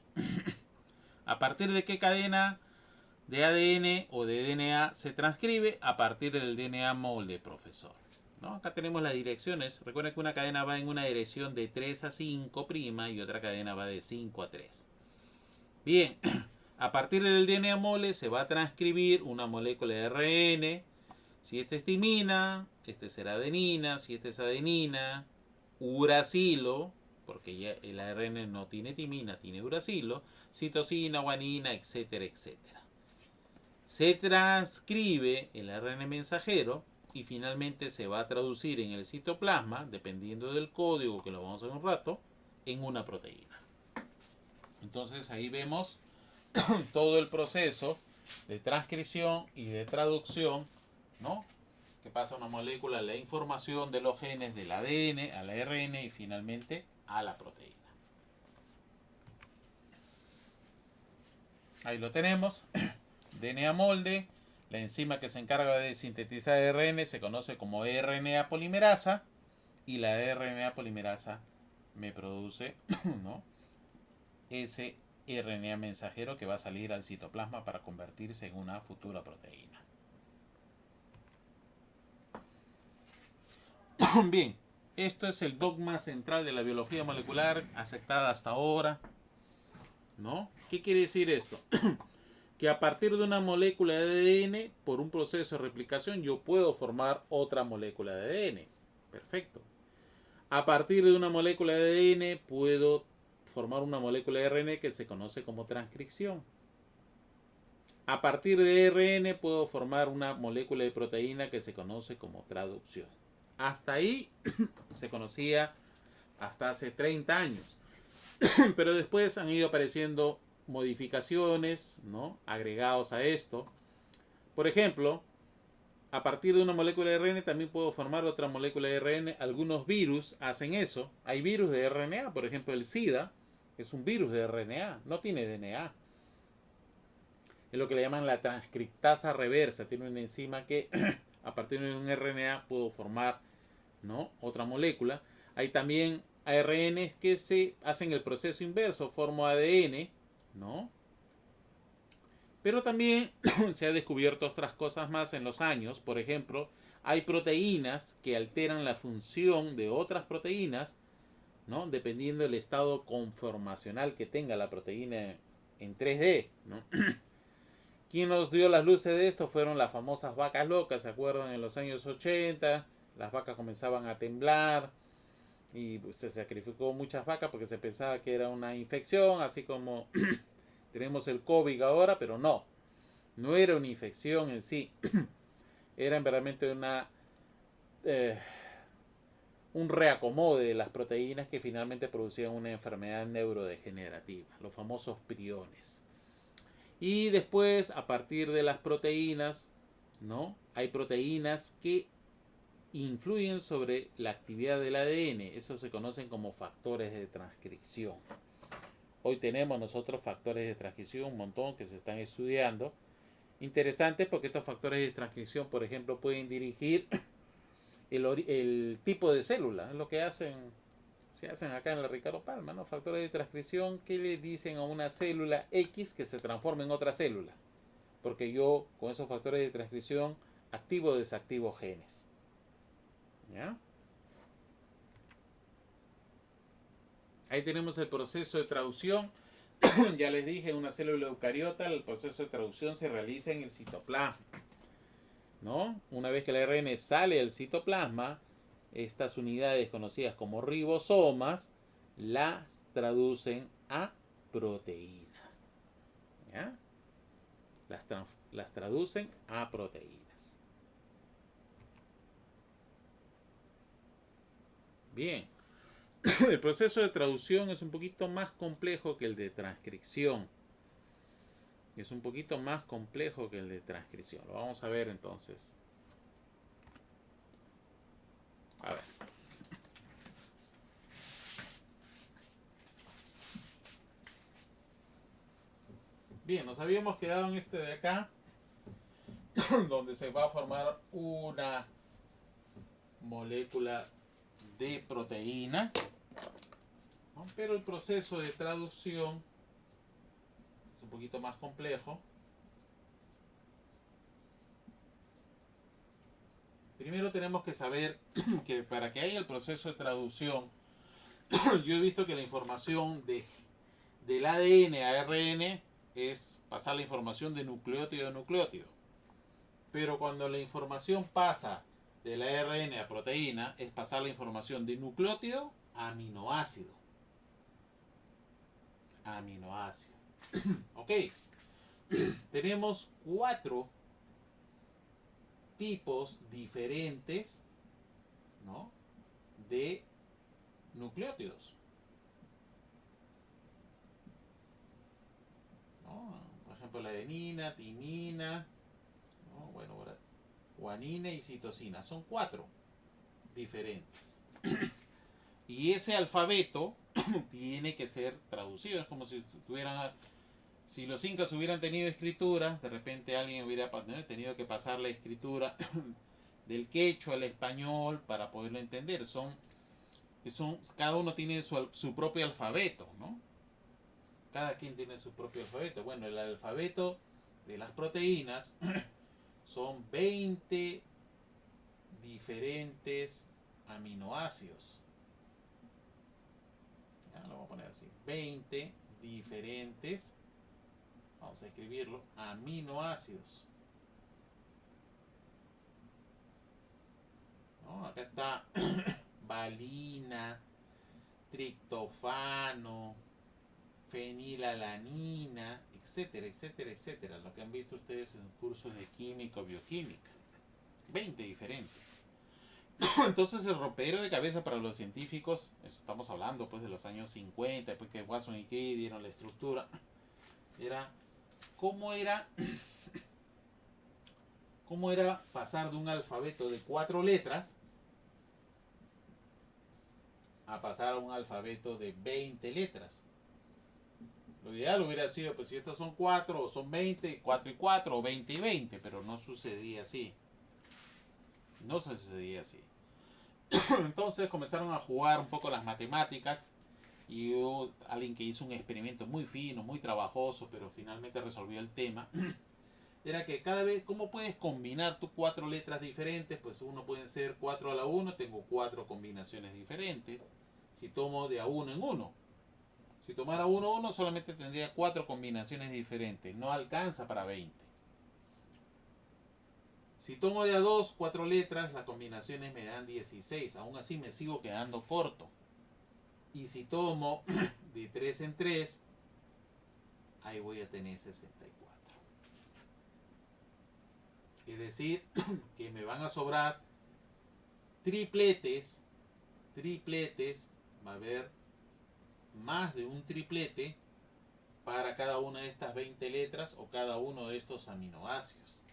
¿A partir de qué cadena de ADN o de DNA se transcribe? A partir del DNA molde, profesor. ¿No? Acá tenemos las direcciones. Recuerden que una cadena va en una dirección de 3 a 5' y otra cadena va de 5 a 3. Bien, a partir del DNA molde se va a transcribir una molécula de ARN. Si esta es timina, este será adenina. Si esta es adenina, uracilo, porque ya el ARN no tiene timina, tiene uracilo, citosina, guanina, etcétera, etcétera. Se transcribe el ARN mensajero y finalmente se va a traducir en el citoplasma, dependiendo del código que lo vamos a ver un rato, en una proteína. Entonces ahí vemos todo el proceso de transcripción y de traducción, ¿no? Que pasa una molécula, la información de los genes del ADN al ARN y finalmente a la proteína. Ahí lo tenemos. DNA molde. La enzima que se encarga de sintetizar ARN se conoce como RNA polimerasa. Y la RNA polimerasa me produce, ¿no?, ese RNA mensajero que va a salir al citoplasma para convertirse en una futura proteína. Bien, esto es el dogma central de la biología molecular aceptada hasta ahora, ¿no? ¿Qué quiere decir esto? Que a partir de una molécula de ADN, por un proceso de replicación, yo puedo formar otra molécula de ADN. Perfecto. A partir de una molécula de ADN, puedo formar una molécula de RN que se conoce como transcripción. A partir de RN, puedo formar una molécula de proteína que se conoce como traducción. Hasta ahí se conocía hasta hace 30 años. Pero después han ido apareciendo modificaciones, ¿no?, agregados a esto. Por ejemplo, a partir de una molécula de RN también puedo formar otra molécula de RN. Algunos virus hacen eso. Hay virus de RNA, por ejemplo el SIDA es un virus de RNA, no tiene DNA. Es lo que le llaman la transcriptasa reversa. Tiene una enzima que a partir de un RNA puedo formar, ¿no?, otra molécula. Hay también ARNs que se hacen el proceso inverso, formo ADN, ¿no? Pero también se ha descubierto otras cosas más en los años. Por ejemplo, hay proteínas que alteran la función de otras proteínas, ¿no?, dependiendo del estado conformacional que tenga la proteína en 3D, ¿no? ¿Quién nos dio las luces de esto? Fueron las famosas vacas locas, ¿se acuerdan? En los años 80, las vacas comenzaban a temblar y se sacrificó muchas vacas porque se pensaba que era una infección, así como tenemos el COVID ahora, pero no era una infección en sí, era verdaderamente un reacomode de las proteínas que finalmente producían una enfermedad neurodegenerativa, los famosos priones. Y después, a partir de las proteínas, ¿no?, hay proteínas que influyen sobre la actividad del ADN. Eso se conocen como factores de transcripción. Hoy tenemos nosotros factores de transcripción, un montón que se están estudiando. Interesantes porque estos factores de transcripción, por ejemplo, pueden dirigir el tipo de célula. Es lo que se hacen acá en la Ricardo Palma, ¿no? Factores de transcripción que le dicen a una célula X que se transforma en otra célula. Porque yo, con esos factores de transcripción, activo o desactivo genes. ¿Ya? Ahí tenemos el proceso de traducción. Ya les dije, en una célula eucariota el proceso de traducción se realiza en el citoplasma, ¿no? Una vez que el ARN sale del citoplasma, estas unidades conocidas como ribosomas las traducen a proteína. ¿Ya? Las traducen a proteínas. Bien. El proceso de traducción es un poquito más complejo que el de transcripción. Es un poquito más complejo que el de transcripción. Lo vamos a ver entonces. A ver. Bien, nos habíamos quedado en este de acá, donde se va a formar una molécula de proteína, ¿no? Pero el proceso de traducción es un poquito más complejo. Primero tenemos que saber que para que haya el proceso de traducción, yo he visto que la información del ADN a ARN es pasar la información de nucleótido a nucleótido. Pero cuando la información pasa del ARN a proteína, es pasar la información de nucleótido a aminoácido. Aminoácido. Ok. Tenemos 4 tipos diferentes, ¿no?, de nucleótidos, ¿no? Por ejemplo, la adenina, timina, ¿no? Bueno, ahora, guanina y citosina. Son 4 diferentes. Y ese alfabeto tiene que ser traducido. Es como si tuvieran, si los incas hubieran tenido escritura, de repente alguien hubiera tenido que pasar la escritura del quechua al español para poderlo entender. Cada uno tiene su propio alfabeto, ¿no? Cada quien tiene su propio alfabeto. Bueno, el alfabeto de las proteínas son 20 diferentes aminoácidos. Ya, lo vamos a poner así. 20 diferentes, vamos a escribirlo, aminoácidos. ¿No? Acá está valina, triptofano, fenilalanina, etcétera, etcétera, etcétera. Lo que han visto ustedes en cursos de química o bioquímica. 20 diferentes. Entonces el rompedero de cabeza para los científicos, estamos hablando pues de los años 50, después que Watson y Crick dieron la estructura, era cómo era pasar de un alfabeto de 4 letras a pasar a un alfabeto de 20 letras. Lo ideal hubiera sido, pues si estos son 4 o son 20, 4 y 4 o 20 y 20, pero no sucedía así. No sucedía así. Entonces comenzaron a jugar un poco las matemáticas y hubo alguien que hizo un experimento muy fino, muy trabajoso, pero finalmente resolvió el tema. Era que cada vez, ¿cómo puedes combinar tus 4 letras diferentes? Pues uno pueden ser 4 a la 1, tengo 4 combinaciones diferentes. Si tomo de a 1 en 1. Si tomara 1 a 1 solamente tendría 4 combinaciones diferentes. No alcanza para 20. Si tomo de a 2, 4 letras, las combinaciones me dan 16. Aún así me sigo quedando corto. Y si tomo de 3 en 3, ahí voy a tener 64. Es decir, que me van a sobrar tripletes, va a haber más de un triplete para cada una de estas 20 letras o cada uno de estos aminoácidos.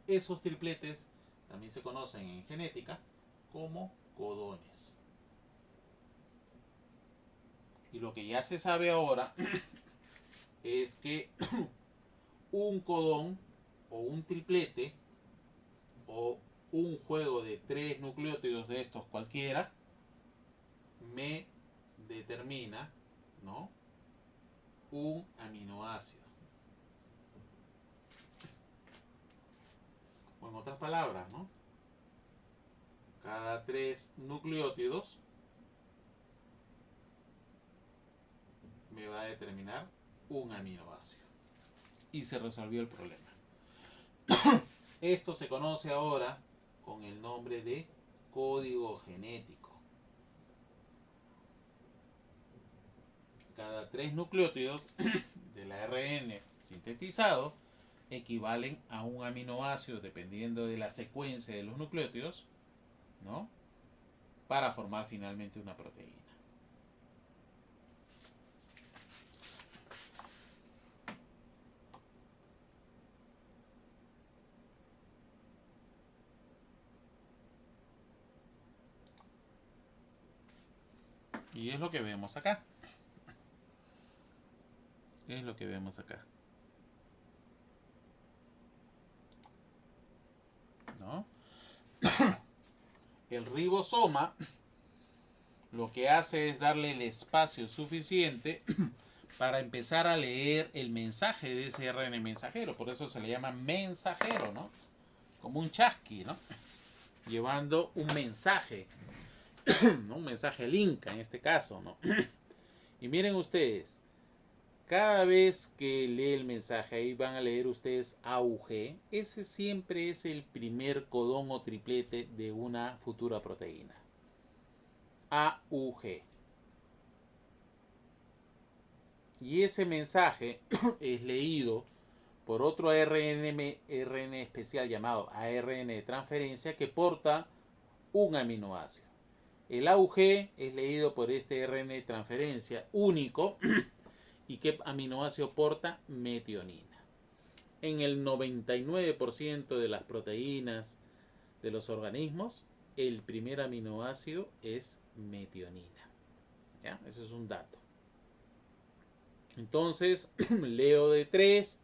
Esos tripletes también se conocen en genética como codones. Y lo que ya se sabe ahora es que un codón o un triplete o un juego de 3 nucleótidos de estos cualquiera me determina, ¿no?, un aminoácido. O en otras palabras, ¿no?, cada 3 nucleótidos me va a determinar un aminoácido. Y se resolvió el problema. Esto se conoce ahora con el nombre de código genético. Cada 3 nucleótidos del ARN sintetizado equivalen a un aminoácido dependiendo de la secuencia de los nucleótidos, ¿no?, para formar finalmente una proteína. Y es lo que vemos acá. Es lo que vemos acá, ¿no? El ribosoma lo que hace es darle el espacio suficiente para empezar a leer el mensaje de ese ARN mensajero. Por eso se le llama mensajero, ¿no? Como un chasqui, ¿no?, llevando un mensaje, ¿no?, un mensaje al Inca en este caso, ¿no? Y miren ustedes, cada vez que lee el mensaje, ahí van a leer ustedes AUG, ese siempre es el primer codón o triplete de una futura proteína. AUG. Y ese mensaje es leído por otro ARN especial llamado ARN de transferencia que porta un aminoácido. El AUG es leído por este ARN de transferencia único. ¿Y qué aminoácido porta? Metionina. En el 99% de las proteínas de los organismos, el primer aminoácido es metionina. ¿Ya? Ese es un dato. Entonces, leo de 3,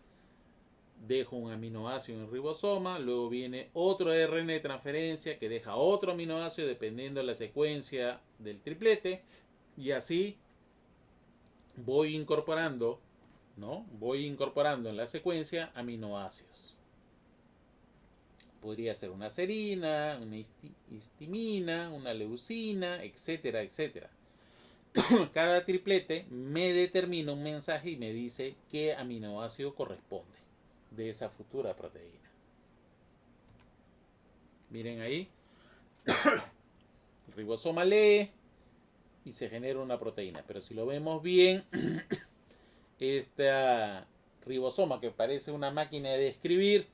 dejo un aminoácido en el ribosoma, luego viene otro ARN de transferencia que deja otro aminoácido dependiendo de la secuencia del triplete, y así voy incorporando, ¿no? Voy incorporando en la secuencia aminoácidos. Podría ser una serina, una histamina, una leucina, etcétera, etcétera. Cada triplete me determina un mensaje y me dice qué aminoácido corresponde de esa futura proteína. Miren ahí, el ribosoma lee y se genera una proteína. Pero si lo vemos bien, esta ribosoma que parece una máquina de escribir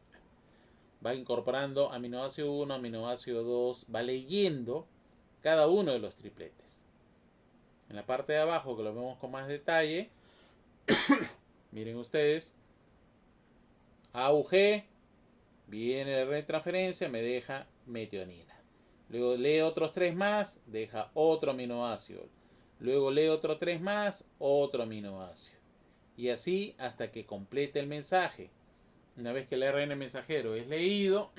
va incorporando aminoácido 1, aminoácido 2, va leyendo cada uno de los tripletes. En la parte de abajo, que lo vemos con más detalle, miren ustedes, AUG, viene de retransferencia, me deja metionina. Luego lee otros 3 más, deja otro aminoácido. Luego lee otros 3 más, otro aminoácido. Y así hasta que complete el mensaje. Una vez que el ARN mensajero es leído,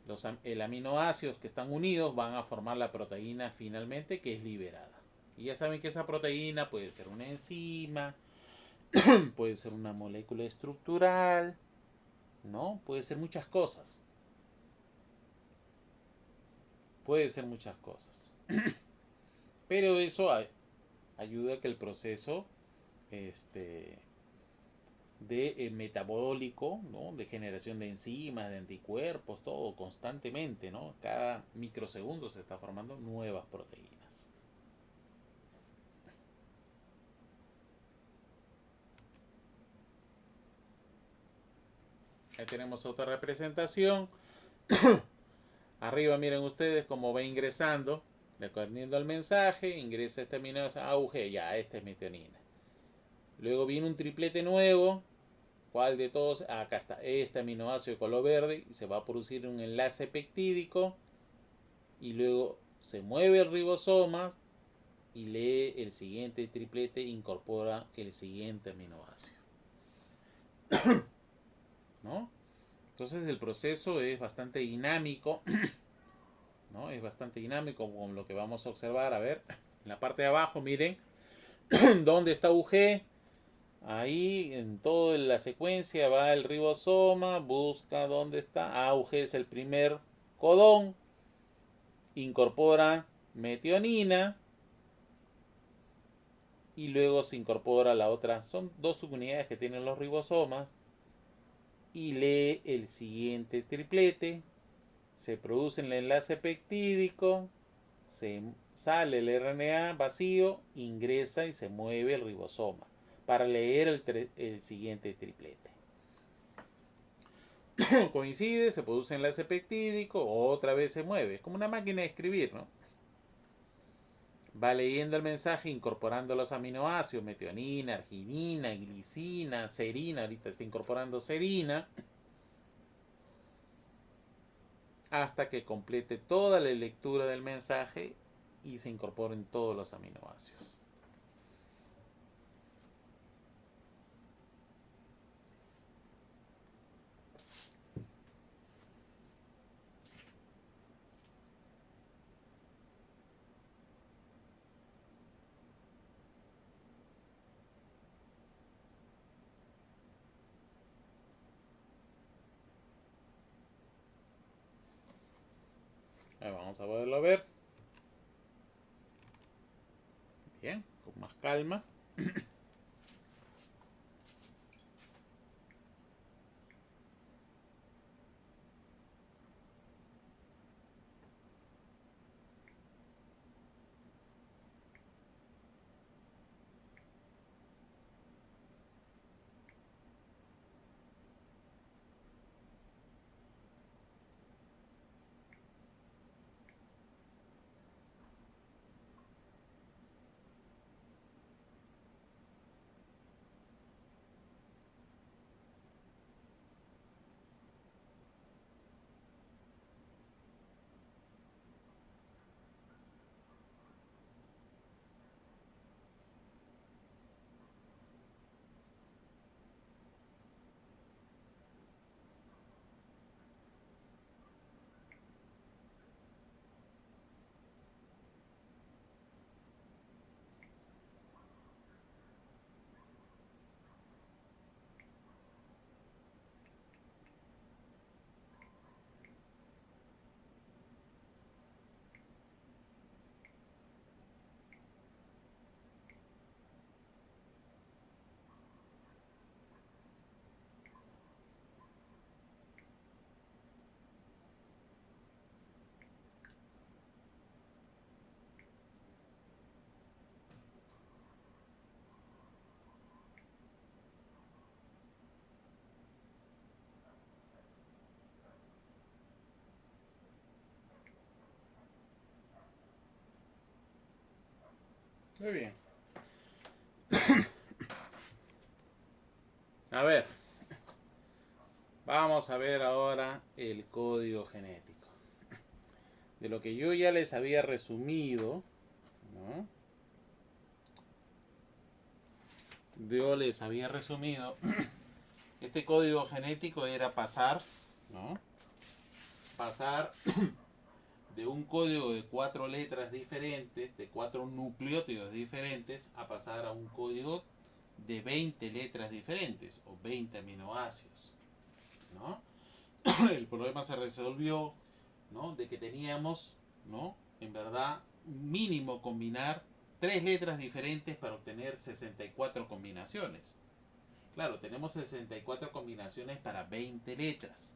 los aminoácidos que están unidos van a formar la proteína finalmente que es liberada. Y ya saben que esa proteína puede ser una enzima, puede ser una molécula estructural, ¿no? Puede ser muchas cosas. Puede ser muchas cosas. Pero eso ayuda a que el proceso de metabólico, ¿no? De generación de enzimas, de anticuerpos, todo constantemente, ¿no? Cada microsegundo se está formando nuevas proteínas. Ahí tenemos otra representación. Arriba miren ustedes cómo va ingresando, dependiendo del mensaje, ingresa este aminoácido AUG, ya, esta es metionina. Luego viene un triplete nuevo. ¿Cuál de todos? Acá está, este aminoácido de color verde, y se va a producir un enlace peptídico, y luego se mueve el ribosoma y lee el siguiente triplete e incorpora el siguiente aminoácido. ¿No? Entonces el proceso es bastante dinámico, ¿no? Es bastante dinámico con lo que vamos a observar. A ver, en la parte de abajo, miren, ¿dónde está UG? Ahí en toda la secuencia va el ribosoma, busca dónde está. AUG es el primer codón, incorpora metionina y luego se incorpora la otra. Son 2 subunidades que tienen los ribosomas y lee el siguiente triplete. Se produce el enlace peptídico, se sale el RNA vacío, ingresa y se mueve el ribosoma para leer el siguiente triplete. Coincide, se produce enlace peptídico, otra vez se mueve. Es como una máquina de escribir, ¿no? Va leyendo el mensaje, incorporando los aminoácidos, metionina, arginina, glicina, serina, ahorita está incorporando serina, hasta que complete toda la lectura del mensaje y se incorporen todos los aminoácidos. Ahí vamos a poderlo ver. Bien, con más calma. Muy bien. A ver, vamos a ver ahora el código genético. De lo que yo ya les había resumido, ¿no? Yo les había resumido, este código genético era pasar, ¿no? Pasar de un código de 4 letras diferentes, de 4 nucleótidos diferentes, a pasar a un código de 20 letras diferentes o 20 aminoácidos, ¿no? El problema se resolvió, ¿no? De que teníamos, ¿no? En verdad, mínimo combinar 3 letras diferentes para obtener 64 combinaciones. Claro, tenemos 64 combinaciones para 20 letras.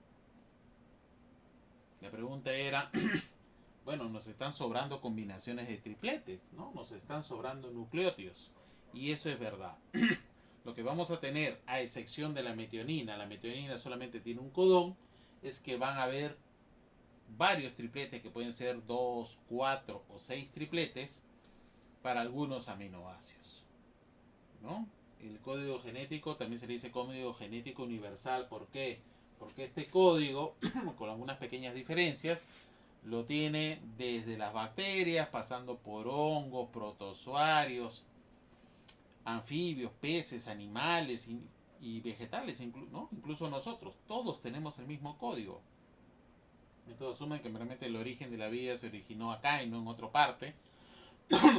La pregunta era, bueno, nos están sobrando combinaciones de tripletes, ¿no? Nos están sobrando nucleótidos. Y eso es verdad. Lo que vamos a tener, a excepción de la metionina solamente tiene un codón, es que van a haber varios tripletes que pueden ser 2, 4 o 6 tripletes para algunos aminoácidos, ¿no? El código genético también se le dice código genético universal. ¿Por qué? Porque este código, con algunas pequeñas diferencias, lo tiene desde las bacterias, pasando por hongos, protozoarios, anfibios, peces, animales y vegetales, ¿no? Incluso nosotros, todos tenemos el mismo código. Entonces asumen que realmente el origen de la vida se originó acá y no en otra parte.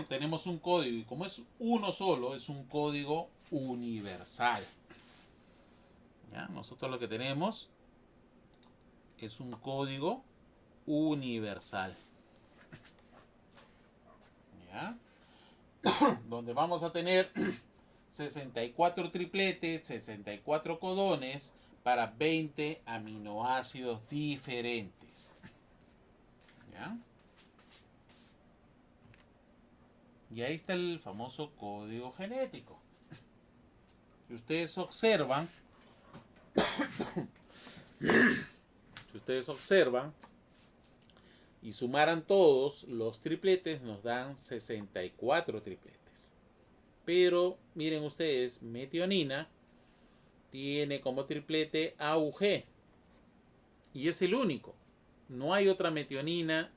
Tenemos un código y como es uno solo, es un código universal. ¿Ya? Nosotros lo que tenemos es un código universal. ¿Ya? Donde vamos a tener 64 tripletes, 64 codones para 20 aminoácidos diferentes. ¿Ya? Y ahí está el famoso código genético. Si ustedes observan, y sumaran todos los tripletes, nos dan 64 tripletes. Pero miren ustedes, metionina tiene como triplete AUG y es el único. No hay otra metionina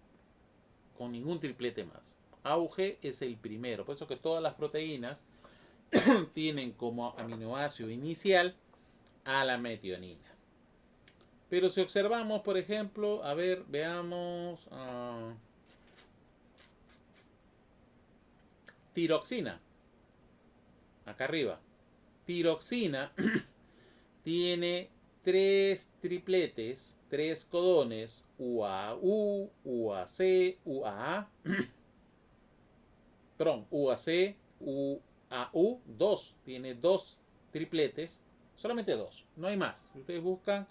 con ningún triplete más. AUG es el primero. Por eso que todas las proteínas tienen como aminoácido inicial a la metionina. Pero si observamos, por ejemplo, a ver, veamos tiroxina. Acá arriba. Tiroxina tiene 3 tripletes, 3 codones, UAU, UAC, UAA, perdón, UAC, UAU, 2, tiene 2 tripletes, solamente 2, no hay más. Si ustedes buscan,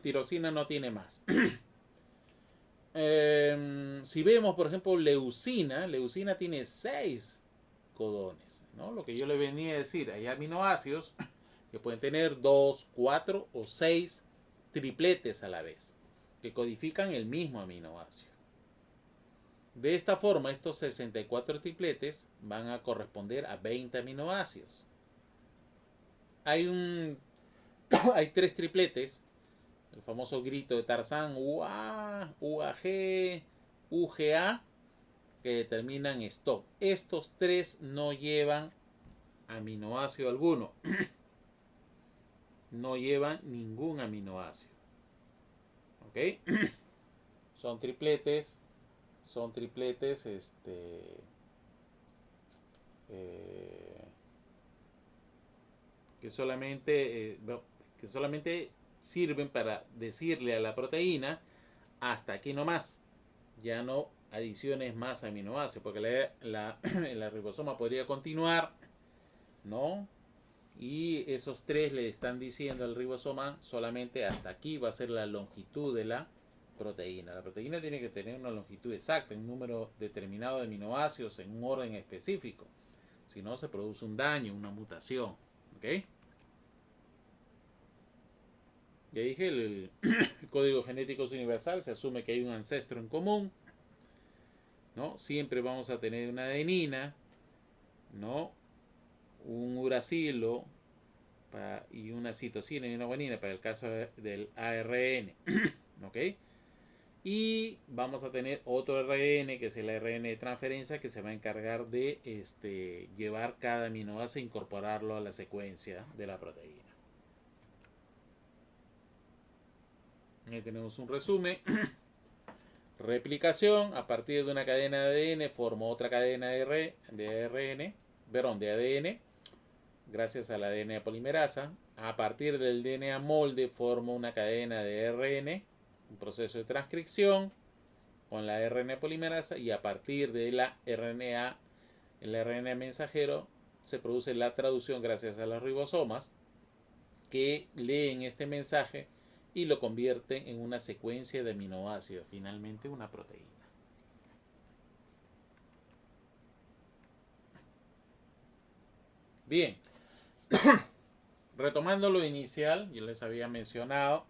tiroxina no tiene más. Si vemos, por ejemplo, leucina tiene 6 codones, ¿no? Lo que yo le venía a decir, hay aminoácidos que pueden tener 2, 4 o 6 tripletes a la vez, que codifican el mismo aminoácido. De esta forma, estos 64 tripletes van a corresponder a 20 aminoácidos. Hay 3 tripletes, el famoso grito de Tarzán, UA, UAG, UGA, que determinan stop. Estos 3 no llevan aminoácido alguno. No llevan ningún aminoácido. ¿Ok? Son tripletes, eh, que solamente sirven para decirle a la proteína hasta aquí nomás, ya no adiciones más aminoácidos, porque la ribosoma podría continuar, ¿no? Y esos 3 le están diciendo al ribosoma solamente hasta aquí va a ser la longitud de la proteína. La proteína tiene que tener una longitud exacta, un número determinado de aminoácidos en un orden específico. Si no, se produce un daño, una mutación. ¿Ok? Ya dije, el código genético es universal, se asume que hay un ancestro en común, ¿no? Siempre vamos a tener una adenina, ¿no? Un uracilo y una citosina y una guanina para el caso del ARN, ¿ok? Y vamos a tener otro RN, que es el RN de transferencia, que se va a encargar de llevar cada aminoácido e incorporarlo a la secuencia de la proteína. Ahí tenemos un resumen. Replicación: a partir de una cadena de ADN formo otra cadena de ADN, gracias a la DNA polimerasa. A partir del DNA molde formo una cadena de RN, un proceso de transcripción con la RNA polimerasa, y a partir de la RNA, el RNA mensajero, se produce la traducción gracias a los ribosomas, que leen este mensaje y lo convierten en una secuencia de aminoácidos, finalmente una proteína. Bien, retomando lo inicial, yo les había mencionado,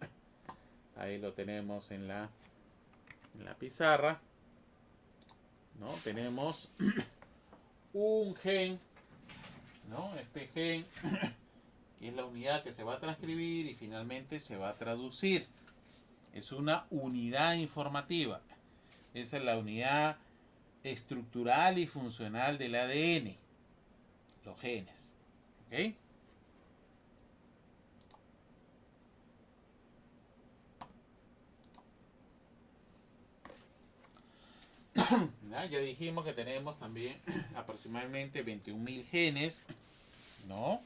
ahí lo tenemos en la pizarra, ¿no? Tenemos un gen, ¿no? Este gen que es la unidad que se va a transcribir y finalmente se va a traducir. Es una unidad informativa. Esa es la unidad estructural y funcional del ADN, los genes. ¿Ok? Ya dijimos que tenemos también aproximadamente 21.000 genes, ¿no?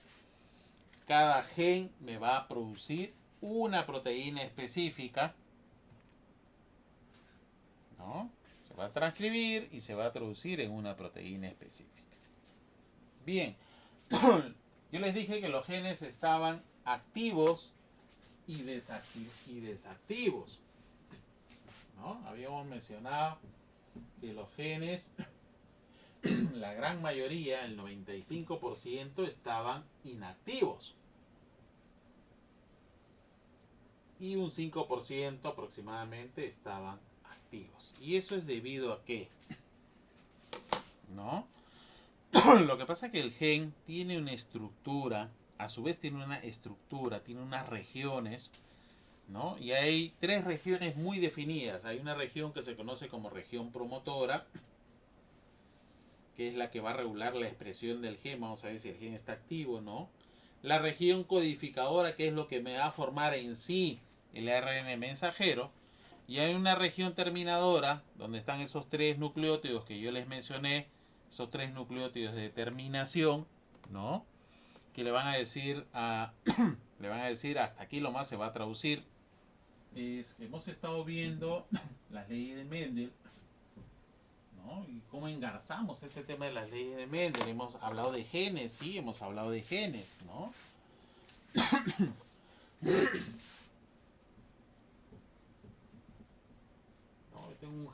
Cada gen me va a producir una proteína específica, ¿no? Se va a transcribir y se va a traducir en una proteína específica. Bien, yo les dije que los genes estaban activos y desactivos, ¿no? Habíamos mencionado que los genes, la gran mayoría, el 95%, estaban inactivos. Y un 5% aproximadamente estaban activos. ¿Y eso es debido a qué? ¿No? Lo que pasa es que el gen tiene una estructura, a su vez tiene una estructura, tiene unas regiones, ¿no? Y hay tres regiones muy definidas. Hay una región que se conoce como región promotora, que es la que va a regular la expresión del gen. Vamos a ver si el gen está activo o no. La región codificadora, que es lo que me va a formar en sí el ARN mensajero. Y hay una región terminadora, donde están esos tres nucleótidos que yo les mencioné, esos tres nucleótidos de terminación, ¿no? Que le van a decir le van a decir hasta aquí lo más se va a traducir. Hemos estado viendo las leyes de Mendel, ¿no? Y cómo engarzamos este tema de las leyes de Mendel. Hemos hablado de genes, sí, hemos hablado de genes, ¿no? ¿No? Tengo un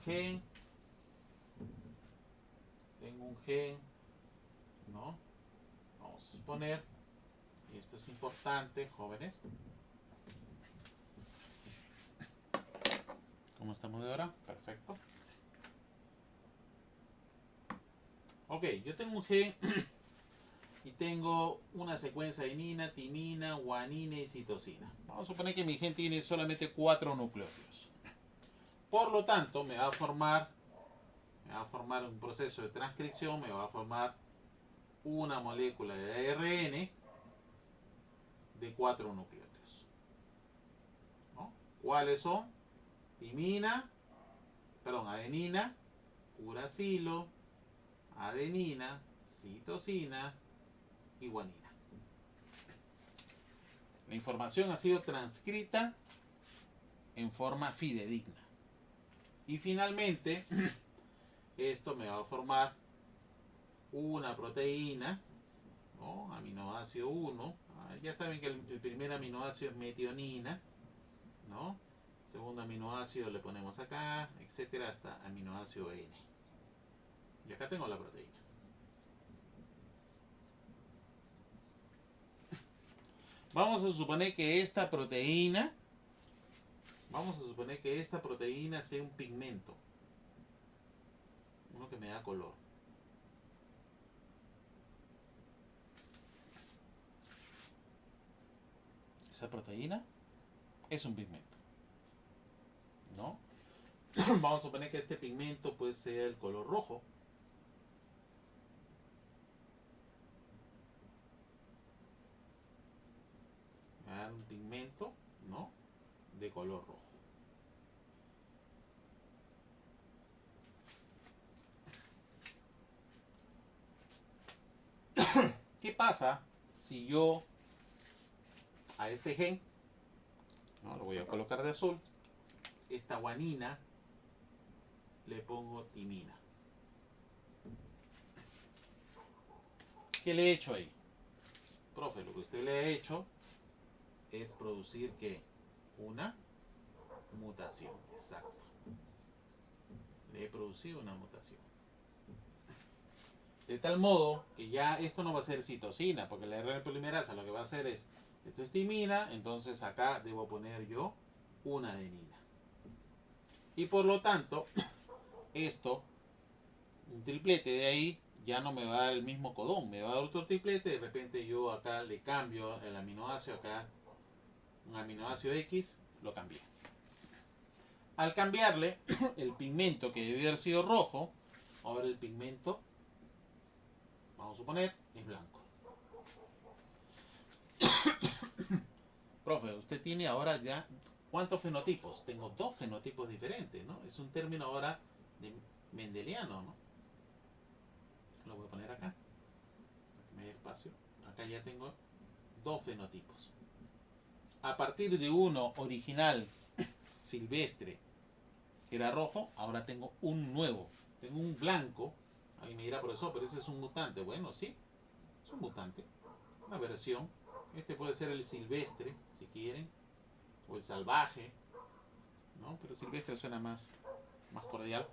gen, ¿no? Vamos a suponer, y esto es importante, jóvenes. ¿Cómo estamos de hora? Perfecto. Ok, yo tengo un gen y tengo una secuencia de adenina, timina, guanina y citosina. Vamos a suponer que mi gen tiene solamente 4 nucleótidos. Por lo tanto, me va a formar un proceso de transcripción, me va a formar una molécula de ARN de 4 nucleótidos, ¿no? ¿Cuáles son? Adenina, uracilo, adenina, citosina y guanina. La información ha sido transcrita en forma fidedigna. Y finalmente, esto me va a formar una proteína, ¿no? Aminoácido 1. Ya saben que el primer aminoácido es metionina, ¿no? Segundo aminoácido le ponemos acá, etcétera, hasta aminoácido N. Y acá tengo la proteína. Vamos a suponer que esta proteína sea un pigmento, uno que me da color. ser proteína, es un pigmento, ¿no? Vamos a suponer que este pigmento puede ser el color rojo. Va a dar un pigmento, ¿no? De color rojo. ¿Qué pasa si yo a este gen, ¿no? Lo voy a colocar de azul, esta guanina le pongo timina? ¿Qué le he hecho ahí? Profe, lo que usted le ha hecho es producir ¿qué? Una mutación, exacto. Le he producido una mutación. De tal modo que ya esto no va a ser citosina, porque la RNA polimerasa lo que va a hacer es, esto es timina, entonces acá debo poner yo una adenina. Y por lo tanto, esto, un triplete de ahí, ya no me va a dar el mismo codón, me va a dar otro triplete, de repente yo acá le cambio el aminoácido, acá un aminoácido X, lo cambié. Al cambiarle, el pigmento que debió haber sido rojo, ahora el pigmento, vamos a suponer, es blanco. Profe, usted tiene ahora ya, ¿cuántos fenotipos? Tengo 2 fenotipos diferentes, ¿no? Es un término ahora de mendeliano, ¿no? Lo voy a poner acá, para que me haya espacio. Acá ya tengo 2 fenotipos. A partir de uno original, silvestre, que era rojo, ahora tengo un nuevo. Tengo un blanco. Ahí me dirá, profesor, pero ese es un mutante. Bueno, sí, es un mutante. Una versión. Este puede ser el silvestre, si quieren. O el salvaje. ¿No? Pero silvestre suena más cordial.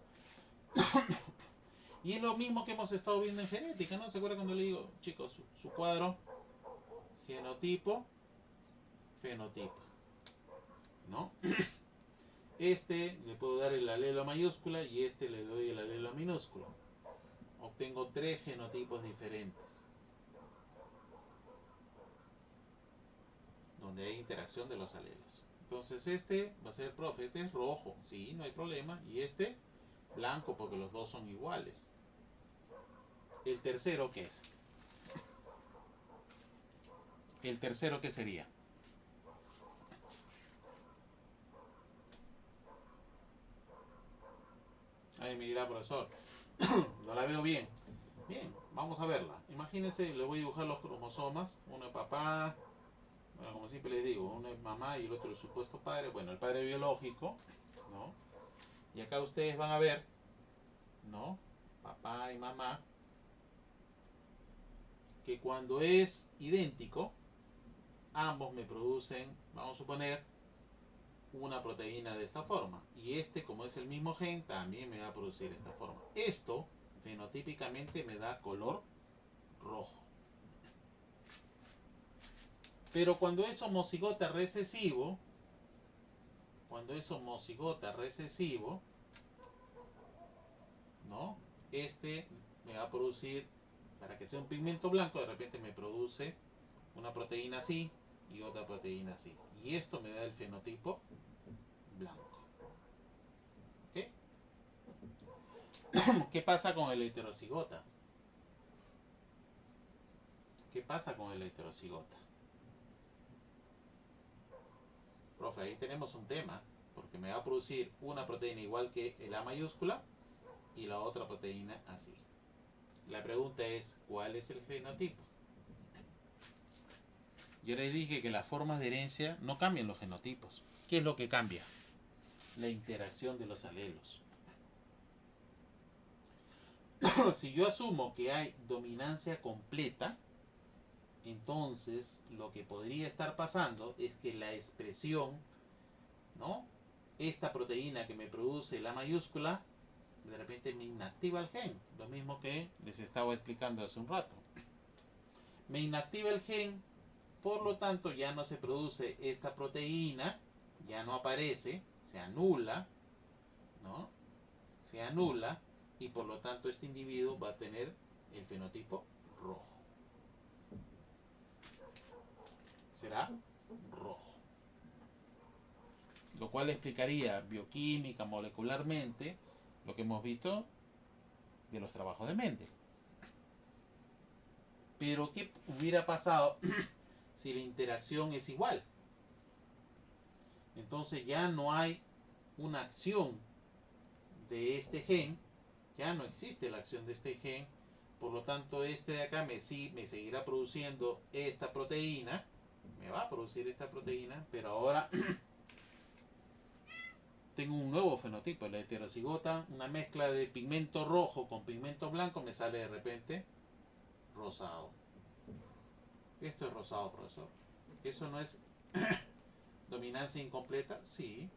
Y es lo mismo que hemos estado viendo en genética, ¿no? ¿Se acuerdan cuando le digo, chicos, su cuadro? Genotipo, fenotipo. ¿No? Este le puedo dar el alelo mayúscula y este le doy el alelo minúsculo. Obtengo 3 genotipos diferentes, donde hay interacción de los alelos. Entonces este va a ser, profe, este es rojo, sí, no hay problema. Y este, blanco, porque los dos son iguales. ¿El tercero qué es? ¿El tercero qué sería? Ahí me dirá, profesor, no la veo bien. Bien, vamos a verla. Imagínense, le voy a dibujar los cromosomas. Uno es papá, bueno, como siempre les digo, uno es mamá y el otro es el supuesto padre. Bueno, el padre biológico, ¿no? Y acá ustedes van a ver, ¿no? Papá y mamá, que cuando es idéntico, ambos me producen, vamos a suponer, una proteína de esta forma. Y este, como es el mismo gen, también me va a producir esta forma. Esto, fenotípicamente, me da color rojo. Pero cuando es homocigota recesivo, ¿no? Este me va a producir, para que sea un pigmento blanco, de repente me produce una proteína así y otra proteína así. Y esto me da el fenotipo blanco. ¿Ok? ¿Qué pasa con el heterocigota? ¿Qué pasa con el heterocigota? Profe, ahí tenemos un tema, porque me va a producir una proteína igual que el A mayúscula y la otra proteína así. La pregunta es, ¿cuál es el fenotipo? Yo les dije que las formas de herencia no cambian los genotipos. ¿Qué es lo que cambia? La interacción de los alelos. Si yo asumo que hay dominancia completa, entonces lo que podría estar pasando es que la expresión, ¿no? Esta proteína que me produce la mayúscula, de repente me inactiva el gen. Lo mismo que les estaba explicando hace un rato. Me inactiva el gen, por lo tanto ya no se produce esta proteína, ya no aparece, se anula, ¿no? Se anula y por lo tanto este individuo va a tener el fenotipo rojo. ¿Será? rojo. Lo cual explicaría bioquímica, molecularmente, lo que hemos visto de los trabajos de Mendel. Pero ¿qué hubiera pasado si la interacción es igual? Entonces ya no hay una acción de este gen, ya no existe la acción de este gen, por lo tanto este de acá me seguirá produciendo esta proteína, me va a producir esta proteína, pero ahora tengo un nuevo fenotipo, la heterocigota, una mezcla de pigmento rojo con pigmento blanco, me sale de repente rosado. Esto es rosado, profesor. ¿Eso no es dominancia incompleta? Sí.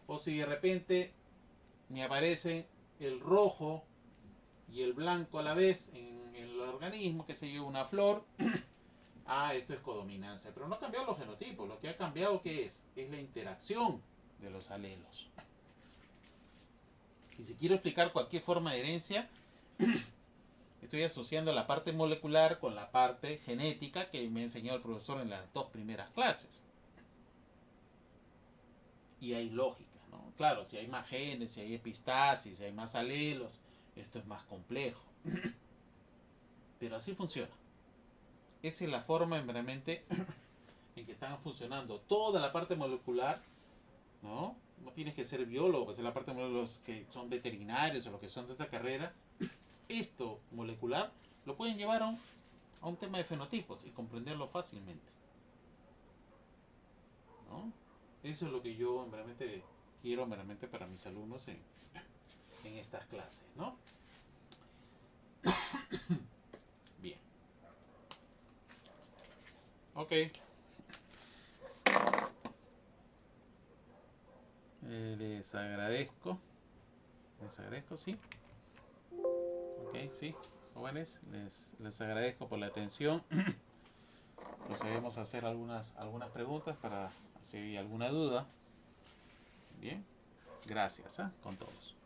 O si de repente me aparece el rojo y el blanco a la vez en el organismo, que se yo, una flor. Esto es codominancia. Pero no ha cambiado los genotipos. Lo que ha cambiado, ¿qué es? Es la interacción de los alelos. Y si quiero explicar cualquier forma de herencia, estoy asociando la parte molecular con la parte genética que me ha enseñado el profesor en las 2 primeras clases. Y hay lógica, ¿no? Claro, si hay más genes, si hay epistasis, si hay más alelos, esto es más complejo. Pero así funciona. Esa es la forma realmente en que están funcionando toda la parte molecular, ¿no? No tienes que ser biólogo, pues es la parte de los que son veterinarios o los que son de esta carrera. Esto molecular lo pueden llevar a un tema de fenotipos y comprenderlo fácilmente, ¿no? Eso es lo que yo realmente quiero realmente para mis alumnos en estas clases, ¿no? Bien. Ok. Les agradezco. Les agradezco, sí. Ok, sí. Jóvenes, les agradezco por la atención. Procedemos a hacer algunas preguntas para si hay alguna duda. Bien. Gracias, con todos.